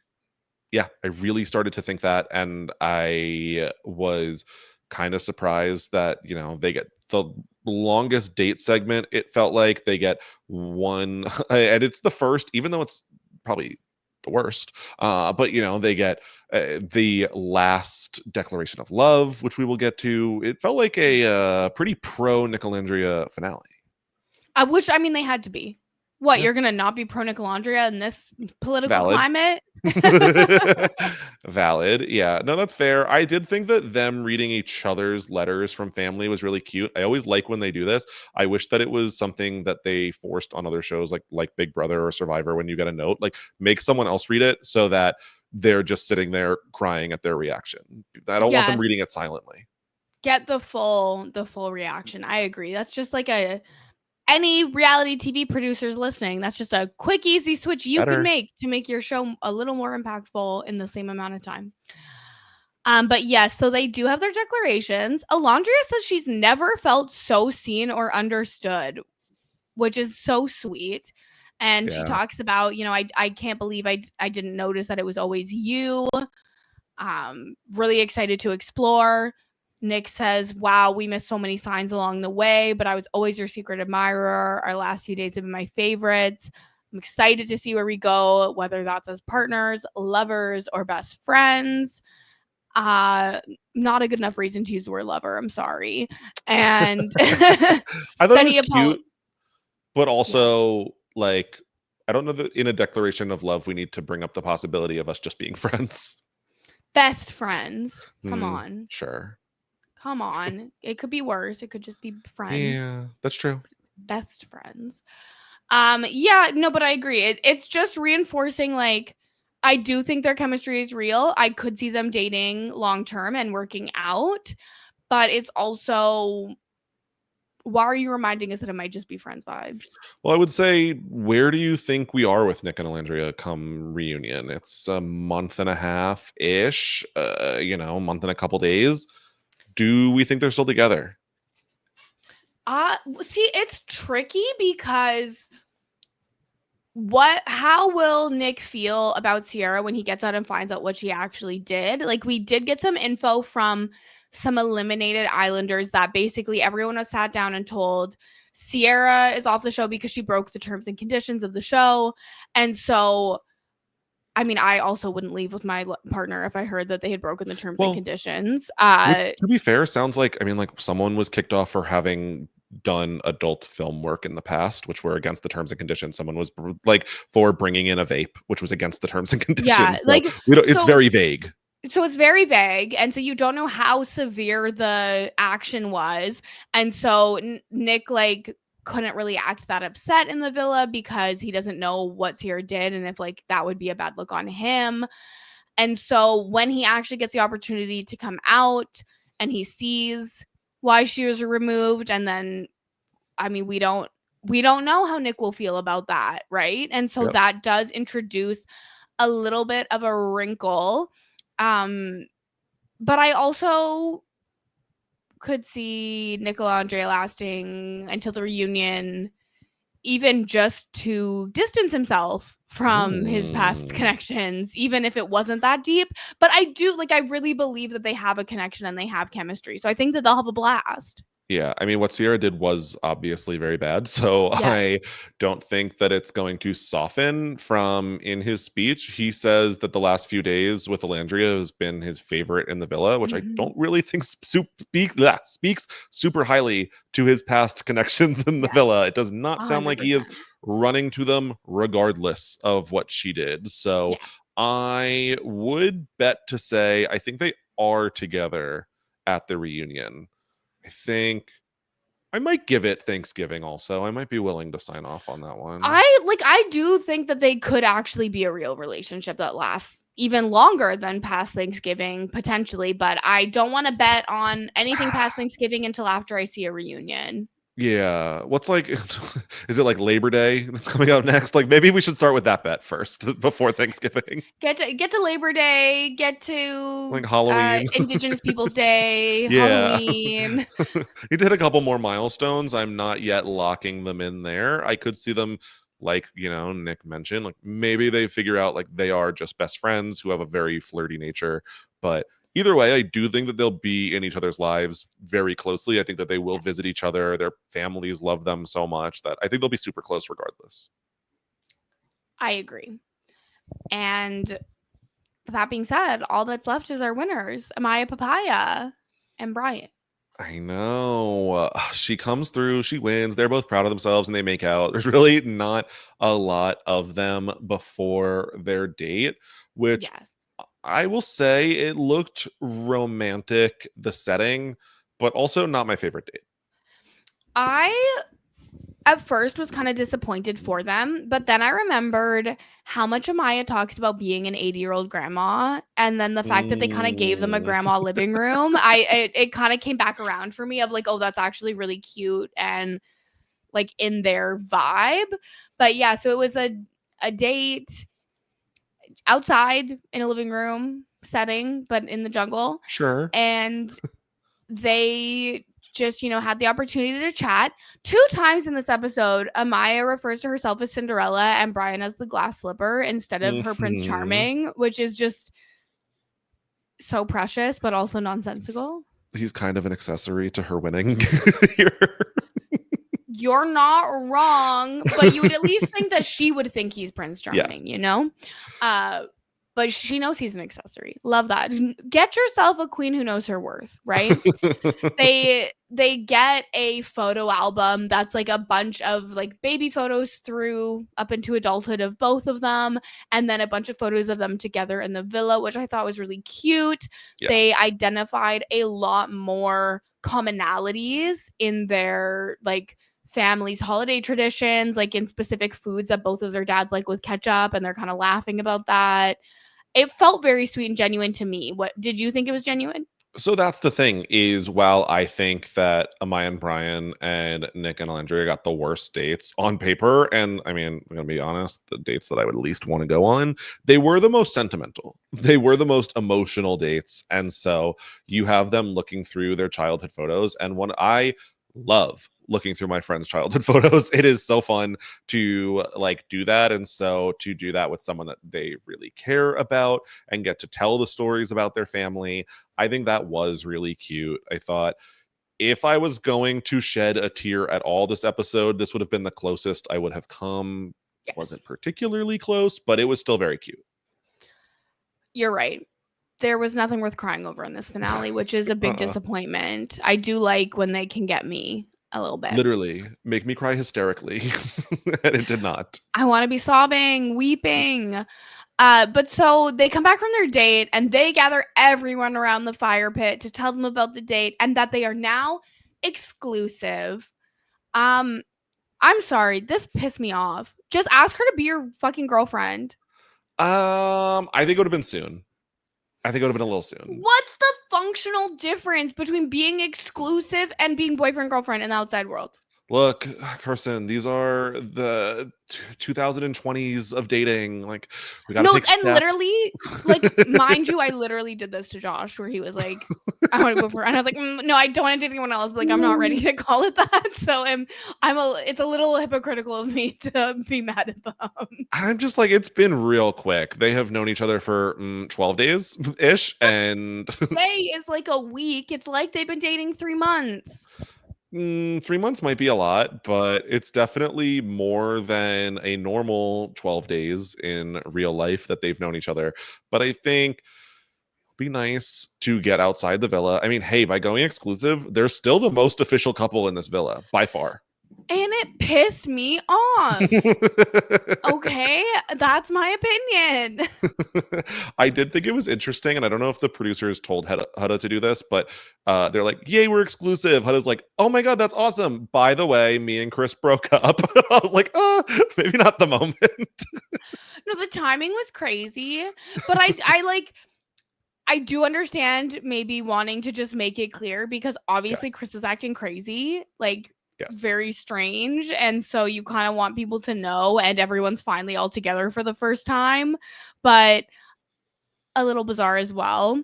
B: Yeah, I really started to think that, and I was kind of surprised that they get the longest date segment. It felt like they get one, and it's the first, even though it's probably the worst. But they get the last declaration of love, which we will get to. It felt like a pretty pro Nicolandria finale.
A: I mean, they had to be. What,
B: Yeah.
A: you're gonna not be pro Nick Alandrea in this political
B: Valid.
A: climate?
B: Valid. Yeah. No, that's fair. I did think that them reading each other's letters from family was really cute. I always like when they do this. I wish that it was something that they forced on other shows like Big Brother or Survivor. When you get a note, like, make someone else read it so that they're just sitting there crying at their reaction. I don't want them
A: Yes.
B: reading it silently.
A: Get the full reaction. I agree. That's just like any reality TV producers listening, that's just a quick, easy switch you can make to make your show a little more impactful in the same amount of time. But yes, so they do have their declarations. Alandrea says she's never felt so seen or understood, which is so sweet. And she talks about, I can't believe I didn't notice that it was always you. Really excited to explore. Nick says, wow, we missed so many signs along the way, but I was always your secret admirer. Our last few days have been my favorites. I'm excited to see where we go, whether that's as partners, lovers, or best friends. Not a good enough reason to use the word lover. I'm sorry. And
B: I thought
A: then
B: it was cute, but also like, I don't know that in a declaration of love we need to bring up the possibility of us just being friends.
A: Best friends. Come on.
B: Sure.
A: Come on. It could be worse. It could just be friends.
B: Yeah, that's true.
A: Best friends. Yeah, no, but I agree. It's just reinforcing, like, I do think their chemistry is real. I could see them dating long term and working out, but it's also, why are you reminding us that it might just be friends vibes?
B: Well, I would say, where do you think we are with Nick and Alandrea come reunion? It's a month and a half ish, month and a couple days. Do we think they're still together?
A: See, it's tricky because how will Nick feel about Sierra when he gets out and finds out what she actually did? Like, we did get some info from some eliminated Islanders that basically everyone was sat down and told Sierra is off the show because she broke the terms and conditions of the show. And so, I mean, I also wouldn't leave with my partner if I heard that they had broken the terms and conditions.
B: Which, to be fair, sounds like, someone was kicked off for having done adult film work in the past, which were against the terms and conditions. Someone was like for bringing in a vape, which was against the terms and conditions.
A: Yeah,
B: so it's very vague.
A: So it's very vague, and so you don't know how severe the action was, and so Nick like couldn't really act that upset in the villa because he doesn't know what Sierra did and if like that would be a bad look on him. And so when he actually gets the opportunity to come out and he sees why she was removed, and then I mean we don't know how Nick will feel about that, right? And so that does introduce a little bit of a wrinkle. But I also could see Nick and Alandrea lasting until the reunion, even just to distance himself from his past connections, even if it wasn't that deep. But I really believe that they have a connection and they have chemistry. So I think that they'll have a blast.
B: Yeah, I mean, what Sierra did was obviously very bad. So I don't think that it's going to soften from in his speech. He says that the last few days with Alandrea has been his favorite in the villa, which I don't really think speaks super highly to his past connections in the villa. It does not sound like he is running to them regardless of what she did. So I would bet to say I think they are together at the reunion. I think I might give it Thanksgiving also. I might be willing to sign off on that one.
A: I do think that they could actually be a real relationship that lasts even longer than past Thanksgiving, potentially, but I don't want to bet on anything past Thanksgiving until after I see a reunion.
B: Yeah. What's like, is it like Labor Day that's coming out next? Like maybe we should start with that bet first before Thanksgiving.
A: Get to Labor Day, get to
B: like Halloween,
A: Indigenous Peoples Day, Halloween.
B: You did a couple more milestones. I'm not yet locking them in there. I could see them, like, Nick mentioned, like maybe they figure out like they are just best friends who have a very flirty nature. But either way, I do think that they'll be in each other's lives very closely. I think that they will visit each other. Their families love them so much that I think they'll be super close regardless.
A: I agree. And that being said, all that's left is our winners, Amaya, Papaya, and Brian.
B: I know. She comes through, she wins. They're both proud of themselves and they make out. There's really not a lot of them before their date, which I will say it looked romantic, the setting, but also not my favorite date.
A: I at first was kind of disappointed for them, but then I remembered how much Amaya talks about being an 80-year-old grandma, and then the fact that they kind of gave them a grandma living room. It kind of came back around for me of like, oh, that's actually really cute and like in their vibe. But yeah, so it was a date outside in a living room setting, but in the jungle.
B: Sure.
A: And they just, had the opportunity to chat. 2 times in this episode, Amaya refers to herself as Cinderella and Brian as the glass slipper instead of her Prince Charming, which is just so precious, but also nonsensical.
B: He's kind of an accessory to her winning here.
A: You're not wrong, but you would at least think that she would think he's Prince Charming, but she knows he's an accessory. Love that. Get yourself a queen who knows her worth, right? They get a photo album that's like a bunch of like baby photos through up into adulthood of both of them, and then a bunch of photos of them together in the villa, which I thought was really cute. Yes. They identified a lot more commonalities in their like family's holiday traditions, like in specific foods that both of their dads like with ketchup, and they're kind of laughing about that. It felt very sweet and genuine to me. What did you think it was genuine?
B: So that's the thing is, while I think that Amaya and Brian and Nick and Alandrea got the worst dates on paper, and I mean, I'm gonna be honest, the dates that I would least want to go on, they were the most sentimental. They were the most emotional dates. And so you have them looking through their childhood photos. And when I love looking through my friends' childhood photos, it is so fun to like do that. And so to do that with someone that they really care about and get to tell the stories about their family, I think that was really cute. I thought if I was going to shed a tear at all this episode, this would have been the closest I would have come.
A: Yes.
B: Wasn't particularly close, but it was still very cute.
A: You're right. There was nothing worth crying over in this finale, which is a big disappointment. I do like when they can get me a little bit.
B: Literally make me cry hysterically. And it did not.
A: I want to be sobbing, weeping. But so they come back from their date and they gather everyone around the fire pit to tell them about the date and that they are now exclusive. I'm sorry, this pissed me off. Just ask her to be your fucking girlfriend.
B: I think it would have been soon. I think it would have been a little soon.
A: What's the functional difference between being exclusive and being boyfriend girlfriend in the outside world?
B: Look, Kirsten, these are the 2020s of dating. Like, we gotta take steps.
A: Literally, like, mind you, I literally did this to Josh, where he was like, "I want to go for," and I was like, "No, I don't want to date anyone else." But like, I'm not ready to call it that. So it's a little hypocritical of me to be mad at them.
B: I'm just like, it's been real quick. They have known each other for 12 days ish, and
A: Day is like a week. It's like they've been dating 3 months.
B: 3 months might be a lot, but it's definitely more than a normal 12 days in real life that they've known each other. But I think it'd be nice to get outside the villa. I mean, hey, by going exclusive, they're still the most official couple in this villa by far.
A: And it pissed me off. Okay, that's my opinion.
B: I did think it was interesting, and I don't know if the producers told Huda to do this, but they're like, "Yay, we're exclusive." Huda's like, "Oh my god, that's awesome! By the way, me and Chris broke up." I was like, maybe not the moment."
A: No, the timing was crazy, but I do understand maybe wanting to just make it clear because obviously
B: Yes.
A: Chris was acting crazy, like
B: Yes.
A: very strange. And so you kind of want people to know, and everyone's finally all together for the first time, but a little bizarre as well.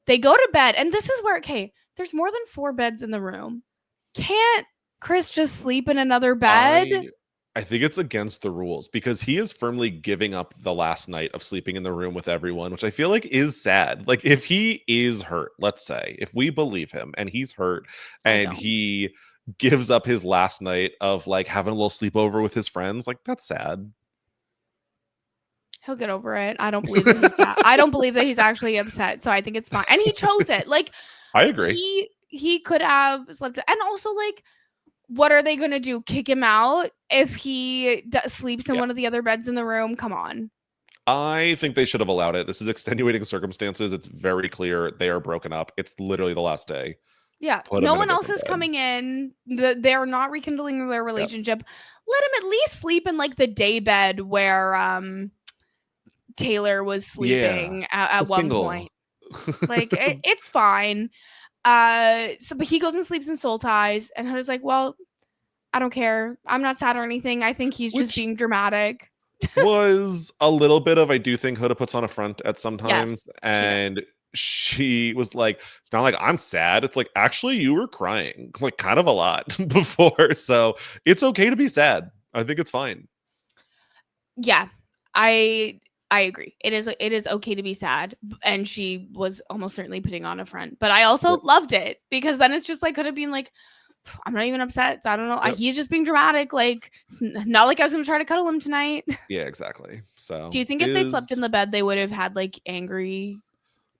A: They go to bed, and this is where, okay, there's more than 4 beds in the room. Can't Chris just sleep in another bed?
B: I think it's against the rules because he is firmly giving up the last night of sleeping in the room with everyone, which I feel like is sad. Like, if he is hurt, let's say, if we believe him and he's hurt and he gives up his last night of like having a little sleepover with his friends, like, that's sad.
A: He'll get over it. I don't believe that he's sad. I don't believe that he's actually upset. So I think it's fine. And he chose it. Like,
B: I agree.
A: He could have slept. And also, like, what are they going to do? Kick him out if he sleeps in one of the other beds in the room? Come on.
B: I think they should have allowed it. This is extenuating circumstances. It's very clear they are broken up. It's literally the last day.
A: Yeah. No one else is coming in. They're not rekindling their relationship. Yep. Let him at least sleep in like the day bed where Taylor was sleeping at one point. Like it's fine. But he goes and sleeps in soul ties, and Huda's like, well, I don't care. I'm not sad or anything. I think he's just being dramatic.
B: Was a little bit of, I do think Huda puts on a front at some times. Yes, and she was like, it's not like I'm sad. It's like, actually, you were crying like kind of a lot before. So it's okay to be sad. I think it's fine.
A: Yeah, I agree. It is okay to be sad. And she was almost certainly putting on a front. But I also loved it because then it's just like could have been like, I'm not even upset. So I don't know. Yep. He's just being dramatic. Like, it's not like I was going to try to cuddle him tonight.
B: Yeah, exactly. So
A: do you think if they slept in the bed, they would have had like angry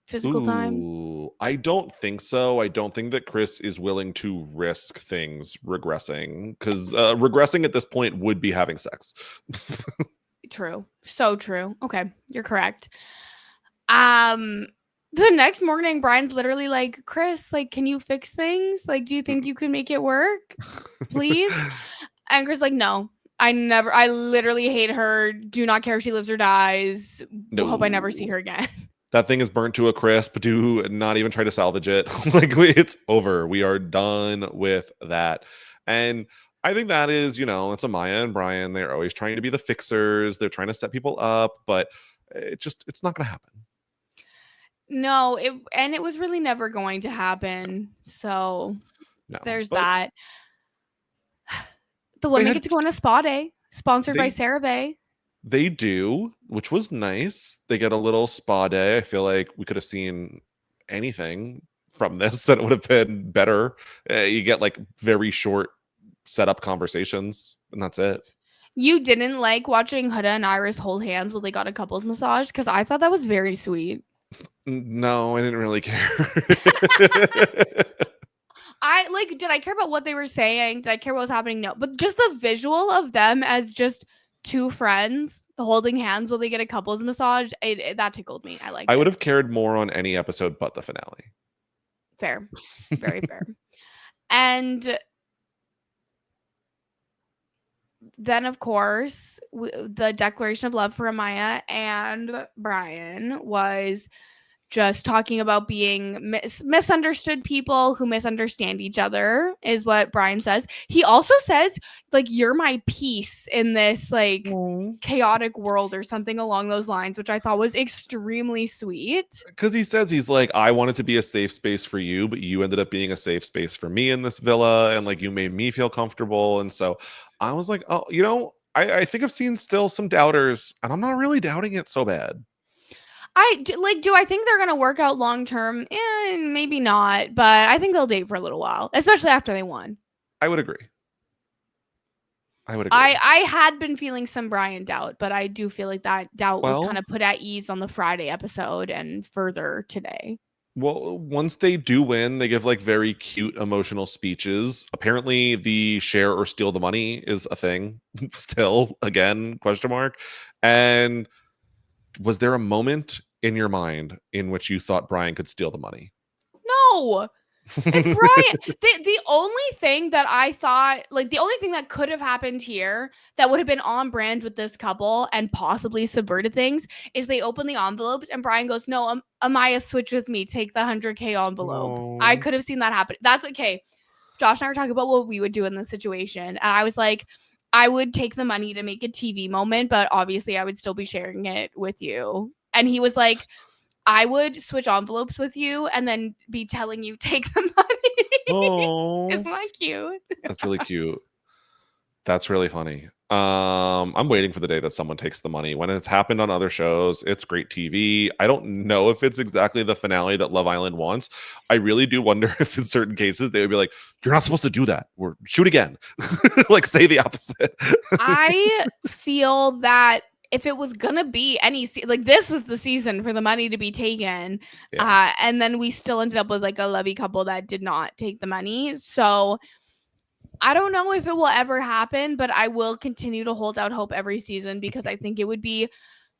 A: physical time?
B: I don't think so. I don't think that Chris is willing to risk things regressing because regressing at this point would be having sex.
A: True. So true. Okay. You're correct. The next morning, Brian's literally like, Chris, like, can you fix things? Like, do you think you can make it work? Please? And Chris like, no, I literally hate her. Do not care if she lives or dies. Hope I never see
B: No.
A: her again.
B: That thing is burnt to a crisp. Do not even try to salvage it. Like, it's over. We are done with that. And I think that is, it's Amaya and Brian. They're always trying to be the fixers. They're trying to set people up, but it's not going to happen.
A: No, it was really never going to happen. So
B: No,
A: there's
B: but
A: that. The women get to go on a spa day sponsored by
B: they
A: CeraVe.
B: they do, which was nice. They get a little spa day. I feel like we could have seen anything from this and it would have been better. You get like very short setup conversations and that's it.
A: You didn't like watching Huda and Iris hold hands while they got a couples massage? Because I thought that was very sweet.
B: No, I didn't really care.
A: Did I care about what they were saying? Did I care what was happening? No. But just the visual of them as just two friends holding hands while they get a couples massage, that tickled me. I liked it.
B: I would have cared more on any episode but the finale.
A: Fair. Very fair. And then, of course, the declaration of love for Amaya and Brian was just talking about being misunderstood people who misunderstand each other is what Brian says. He also says, like, you're my peace in this, like, chaotic world or something along those lines, which I thought was extremely sweet.
B: Because he says, he's like, I wanted to be a safe space for you, but you ended up being a safe space for me in this villa. And like, you made me feel comfortable. And so I was like, oh, I think I've seen still some doubters and I'm not really doubting it so bad.
A: Do I think they're going to work out long term? Maybe not, but I think they'll date for a little while, especially after they won.
B: I would agree.
A: I had been feeling some Brian doubt, but I do feel like that doubt was kind of put at ease on the Friday episode and further today.
B: Well, once they do win, they give like very cute emotional speeches. Apparently the share or steal the money is a thing still, again, question mark. And was there a moment in your mind in which you thought Brian could steal the money?
A: No. It's Brian. The only thing that I thought, like, the only thing that could have happened here that would have been on brand with this couple and possibly subverted things is they open the envelopes and Brian goes, no, Amaya, switch with me. Take the 100K envelope.
B: Oh.
A: I could have seen that happen. That's okay. Josh and I were talking about what we would do in this situation. And I was like, I would take the money to make a TV moment, but obviously I would still be sharing it with you. And he was like, I would switch envelopes with you and then be telling you take the money.
B: Oh,
A: isn't that cute?
B: That's really cute. That's really funny. I'm waiting for the day that someone takes the money. When it's happened on other shows, it's great TV. I don't know if it's exactly the finale that Love Island wants. I really do wonder if in certain cases they would be like, you're not supposed to do that. Or shoot again. Like, say the opposite.
A: I feel that if it was gonna be like, this was the season for the money to be taken, and then we still ended up with like a lovey couple that did not take the money. So I don't know if it will ever happen, but I will continue to hold out hope every season because I think it would be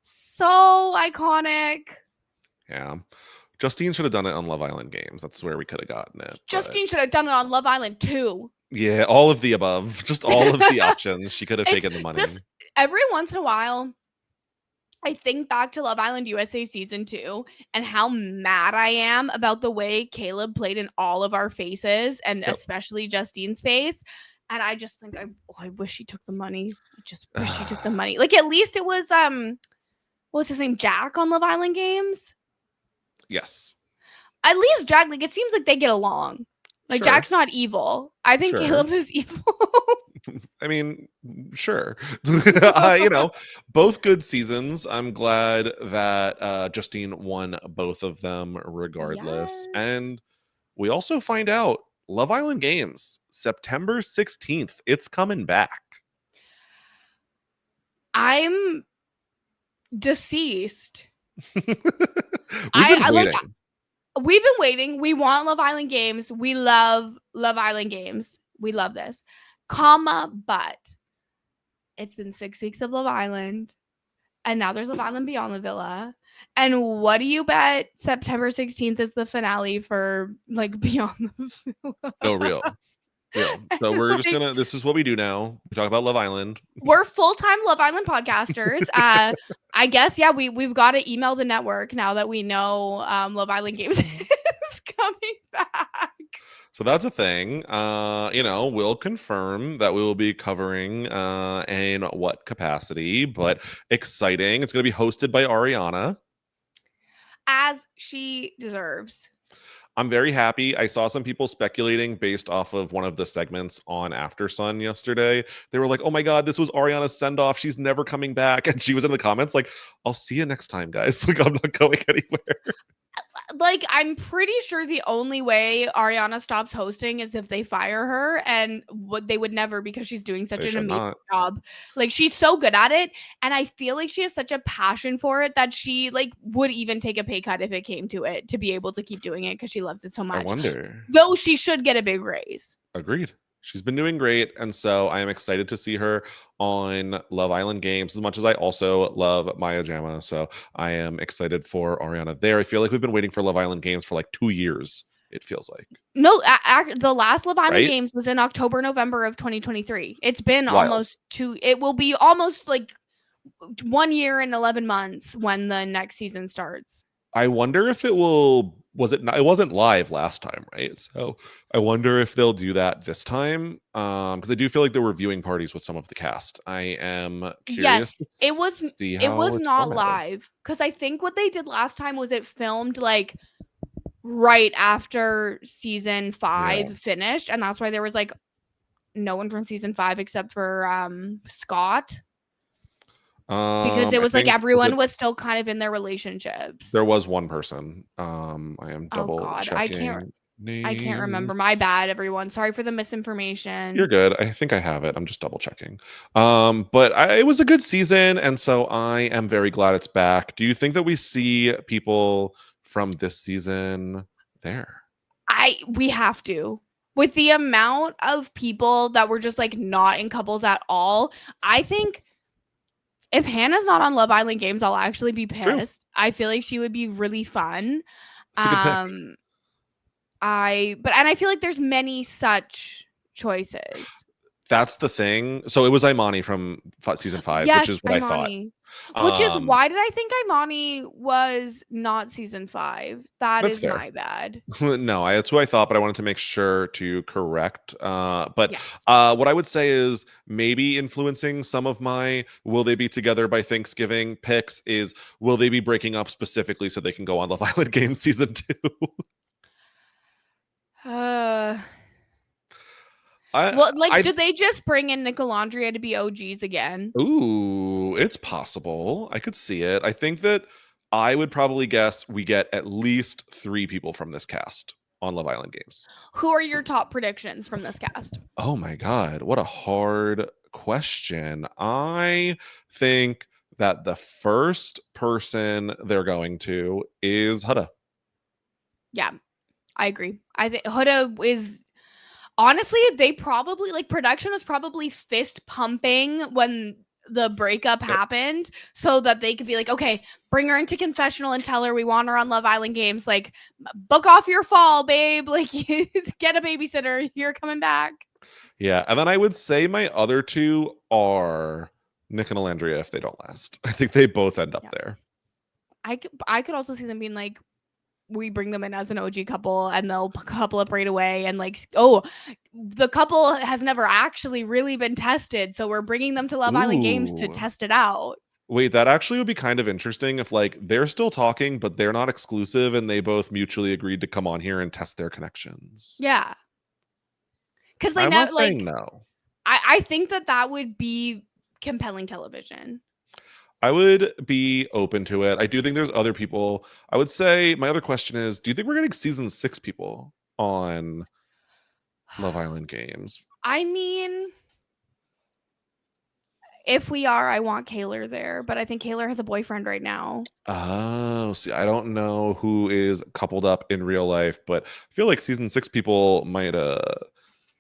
A: so iconic.
B: Yeah. Justine should have done it on Love Island Games. That's where we could have gotten it.
A: Justine should have done it on Love Island too.
B: Yeah, all of the above. Just all of the options. She could have taken the money.
A: Every once in a while, I think back to Love Island USA season 2 and how mad I am about the way Caleb played in all of our faces and especially Justine's face. And I just think I wish he took the money. I just wish he took the money. Like, at least it was what's his name? Jack on Love Island Games?
B: Yes.
A: At least Jack, like, it seems like they get along. Like,
B: Sure.
A: Jack's not evil. I think Caleb is evil.
B: I mean, sure. Both good seasons. I'm glad that Justine won both of them regardless.
A: Yes.
B: And we also find out Love Island Games, September 16th. It's coming back.
A: I'm deceased. We've been waiting. We want Love Island Games. We love Love Island Games. We love this. But it's been 6 weeks of Love Island. And now there's Love Island Beyond the Villa. And what do you bet September 16th is the finale for, like, Beyond the Villa?
B: No, real. Yeah. So we're just
A: Like,
B: gonna. This is what we do now. We talk about Love Island.
A: we're full-time Love Island podcasters. I guess, yeah, we've got to email the network now that we know Love Island Games is coming back.
B: So that's a thing. We'll confirm that we will be covering in what capacity, but exciting. It's going to be hosted by Ariana.
A: As she deserves.
B: I'm very happy. I saw some people speculating based off of one of the segments on After Sun yesterday. They were like, oh my God, this was Ariana's send off. She's never coming back. And she was in the comments like, I'll see you next time, guys. Like, I'm not going anywhere.
A: Like, I'm pretty sure the only way Ariana stops hosting is if they fire her, and what they would never, because she's doing such an amazing job. Like, she's so good at it, and I feel like she has such a passion for it that she like would even take a pay cut if it came to it to be able to keep doing it because she loves it so much.
B: I wonder.
A: Though she should get a big raise.
B: Agreed. She's been doing great, and so I am excited to see her on Love Island Games as much as I also love Maya Jama. So I am excited for Ariana there. I feel like we've been waiting for Love Island Games for like 2 years, it feels like.
A: No, the last Love Island
B: Right?
A: Games was in October, November of 2023. It's been
B: Wild.
A: almost it will be almost like 1 year and 11 months when the next season starts.
B: I wonder if it wasn't live last time, right? So I wonder if they'll do that this time. Because I do feel like there were viewing parties with some of the cast. I am curious.
A: Yes, it was not live. Because I think what they did last time was it filmed like right after season 5 finished. And that's why there was like no one from season 5 except for Scott. Because it was like everyone was still kind of in their relationships.
B: There was one person. I am double checking.
A: I can't remember. My bad, everyone. Sorry for the misinformation.
B: You're good. I think I have it. I'm just double checking. But it was a good season, and so I am very glad it's back. Do you think that we see people from this season there?
A: We have to. With the amount of people that were just like not in couples at all, I think if Hannah's not on Love Island Games, I'll actually be pissed. True. I feel like she would be really fun.
B: It's a good pick.
A: I feel like there's many such choices.
B: That's the thing. So it was Imani from season 5,
A: yes,
B: which is what
A: Imani.
B: I thought.
A: Which is why did I think Imani was not season 5? That's fair. My bad.
B: No, that's who I thought, but I wanted to make sure to correct. But what I would say is maybe influencing some of my will they be together by Thanksgiving picks is will they be breaking up specifically so they can go on Love Island Games season 2? Did they just bring in Alandrea to be OGs again? Ooh, it's possible. I could see it. I think that I would probably guess we get at least 3 people from this cast on Love Island Games.
A: Who are your top predictions from this cast?
B: Oh my God, what a hard question. I think that the first person they're going to is Huda.
A: Yeah, I agree. I think Huda is... Honestly, they probably like production was probably fist pumping when the breakup happened so that they could be like, okay, bring her into confessional and tell her we want her on Love Island Games. Like, book off your fall, babe. Like, get a babysitter. You're coming back.
B: Yeah. And then I would say my other 2 are Nick and Alandrea if they don't last. I think they both end up there.
A: I could also see them being like, we bring them in as an OG couple and they'll couple up right away and like, oh, the couple has never actually really been tested, so we're bringing them to Love Island Games to test it out.
B: Wait, that actually would be kind of interesting if like they're still talking but they're not exclusive and they both mutually agreed to come on here and test their connections.
A: Yeah, because they never like no. I think that would be compelling television.
B: I would be open to it. I do think there's other people. I would say my other question is, do you think we're getting season 6 people on Love Island Games?
A: I mean, if we are, I want Kaylor there, but I think Kaylor has a boyfriend right now.
B: Oh, see, I don't know who is coupled up in real life, but I feel like season 6 people might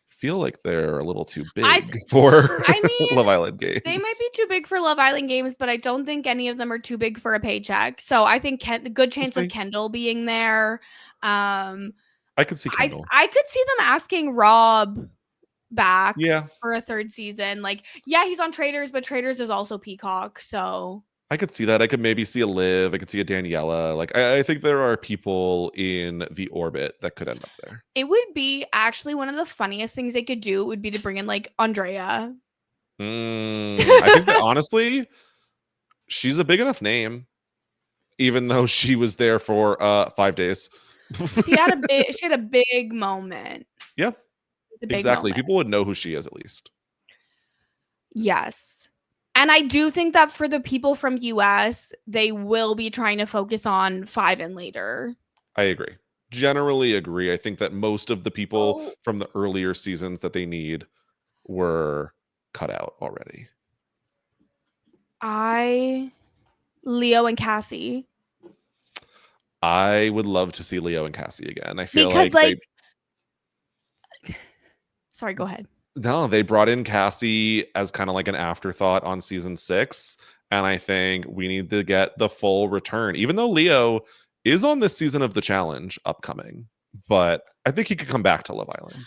B: feel like they're a little too big for Love Island Games.
A: They might be too big for Love Island Games, but I don't think any of them are too big for a paycheck. So I think good chance of Kendall being there.
B: I could see Kendall.
A: I could see them asking Rob back
B: Yeah.
A: for a third season. Like, yeah, he's on Traitors, but Traitors is also Peacock, so
B: I could see that. I could maybe see a Liv. I could see a Daniela. Like, I think there are people in the orbit that could end up there.
A: it would be actually one of the funniest things they could do would be to bring in like Alandrea.
B: I think that honestly, she's a big enough name, even though she was there for 5 days.
A: She had a big moment.
B: Yeah,
A: A big
B: exactly.
A: moment.
B: People would know who she is at least.
A: Yes. And I do think that for the people from US, they will be trying to focus on 5 and later.
B: I agree. Generally agree. I think that most of the people from the earlier seasons that they need were cut out already.
A: Leo and Cassie.
B: I would love to see Leo and Cassie again. I feel
A: Because
B: like
A: sorry, go ahead.
B: No, they brought in Cassie as kind of like an afterthought on season 6. And I think we need to get the full return, even though Leo is on this season of The Challenge upcoming. But I think he could come back to Love Island.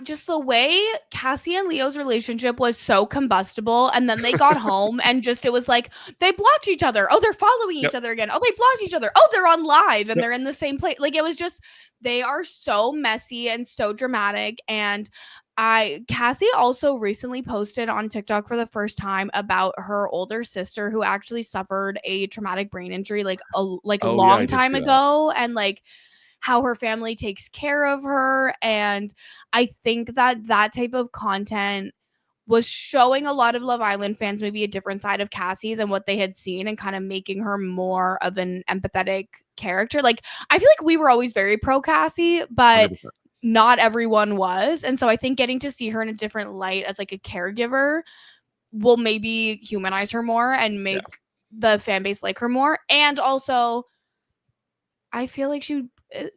A: Just the way Cassie and Leo's relationship was so combustible, and then they got home and just it was like they blocked each other. Oh, they're following each other again. Oh, they blocked each other. Oh, they're on live and they're in the same place. Like, it was just, they are so messy and so dramatic. And Cassie also recently posted on TikTok for the first time about her older sister who actually suffered a traumatic brain injury like a long time ago, and like how her family takes care of her. And I think that type of content was showing a lot of Love Island fans maybe a different side of Cassie than what they had seen, and kind of making her more of an empathetic character. Like, I feel like we were always very pro Cassie, but
B: 100%.
A: Not everyone was. And so I think getting to see her in a different light as like a caregiver will maybe humanize her more and make the fan base like her more. And also, I feel like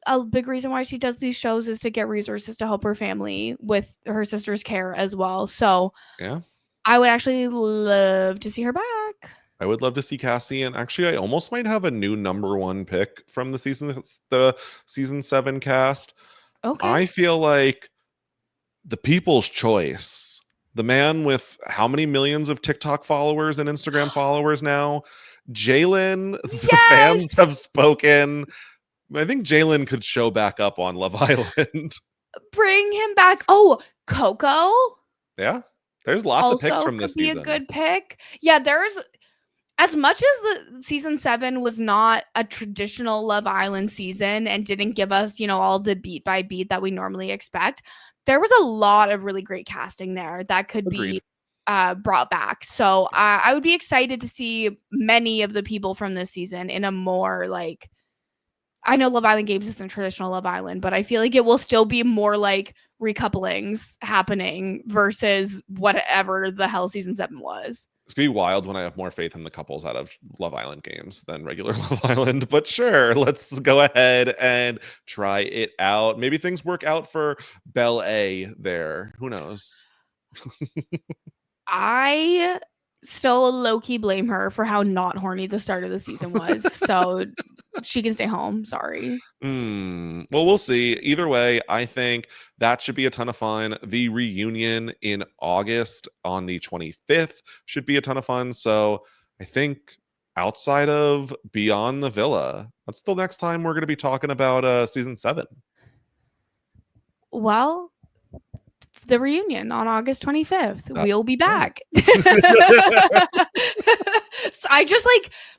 A: a big reason why she does these shows is to get resources to help her family with her sister's care as well. So
B: yeah,
A: I would actually love to see her back.
B: I would love to see Cassie, and actually I almost might have a new number 1 pick from the season 7 cast.
A: Okay.
B: I feel like the people's choice, the man with how many millions of TikTok followers and Instagram followers now, Jalen. The fans have spoken. I think Jalen could show back up on Love Island.
A: Bring him back. Oh, Coco.
B: Yeah, there's lots of picks from this season.
A: Could be a good pick. Yeah, there's, as much as the season 7 was not a traditional Love Island season and didn't give us, all the beat by beat that we normally expect, there was a lot of really great casting there that could be brought back. So I would be excited to see many of the people from this season in a more like, I know Love Island Games isn't traditional Love Island, but I feel like it will still be more like recouplings happening versus whatever the hell season 7 was.
B: It's gonna be wild when I have more faith in the couples out of Love Island Games than regular Love Island. But sure, let's go ahead and try it out. Maybe things work out for Belle A there. Who knows?
A: I still low-key blame her for how not horny the start of the season was. So she can stay home. Sorry.
B: Well, we'll see. Either way, I think that should be a ton of fun. The reunion in August on the 25th should be a ton of fun. So I think outside of Beyond the Villa, that's the next time we're going to be talking about season 7.
A: Well, the reunion on August 25th. We'll be back. So I just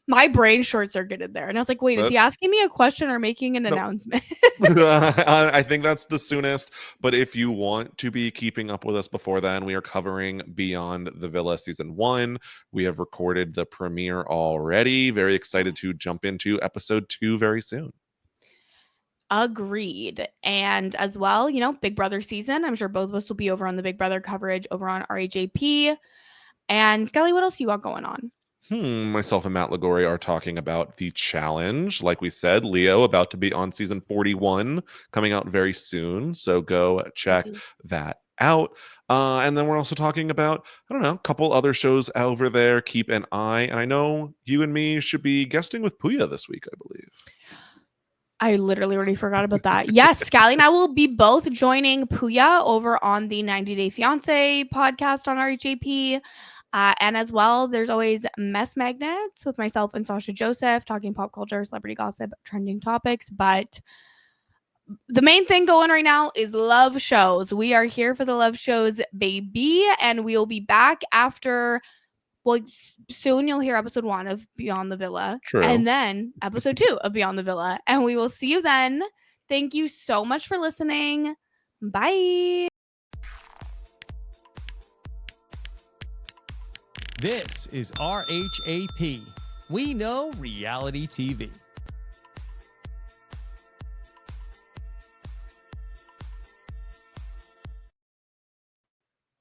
A: my brain short circuited there. And I was like, wait, is he asking me a question or making an announcement?
B: I think that's the soonest. But if you want to be keeping up with us before then, we are covering Beyond the Villa season 1. We have recorded the premiere already. Very excited to jump into episode 2 very soon.
A: Agreed. And as well, Big Brother season. I'm sure both of us will be over on the Big Brother coverage over on RHAP. And Scally, what else you got going on?
B: Myself and Matt Liguori are talking about the challenge. Like we said, Leo about to be on season 41, coming out very soon. So go check that out. And then we're also talking about, a couple other shows over there. Keep an eye. And I know you and me should be guesting with Puya this week, I believe.
A: I literally already forgot about that. Yes, Scally and I will be both joining Puya over on the 90 Day Fiance podcast on RHAP. And as well, there's always Mess Magnets with myself and Sasha Joseph talking pop culture, celebrity gossip, trending topics. But the main thing going right now is love shows. We are here for the love shows, baby. And we'll be back after, well, soon you'll hear episode 1 of Beyond the Villa.
B: True.
A: And then episode 2 of Beyond the Villa. And we will see you then. Thank you so much for listening. Bye.
C: This is RHAP. We know reality TV.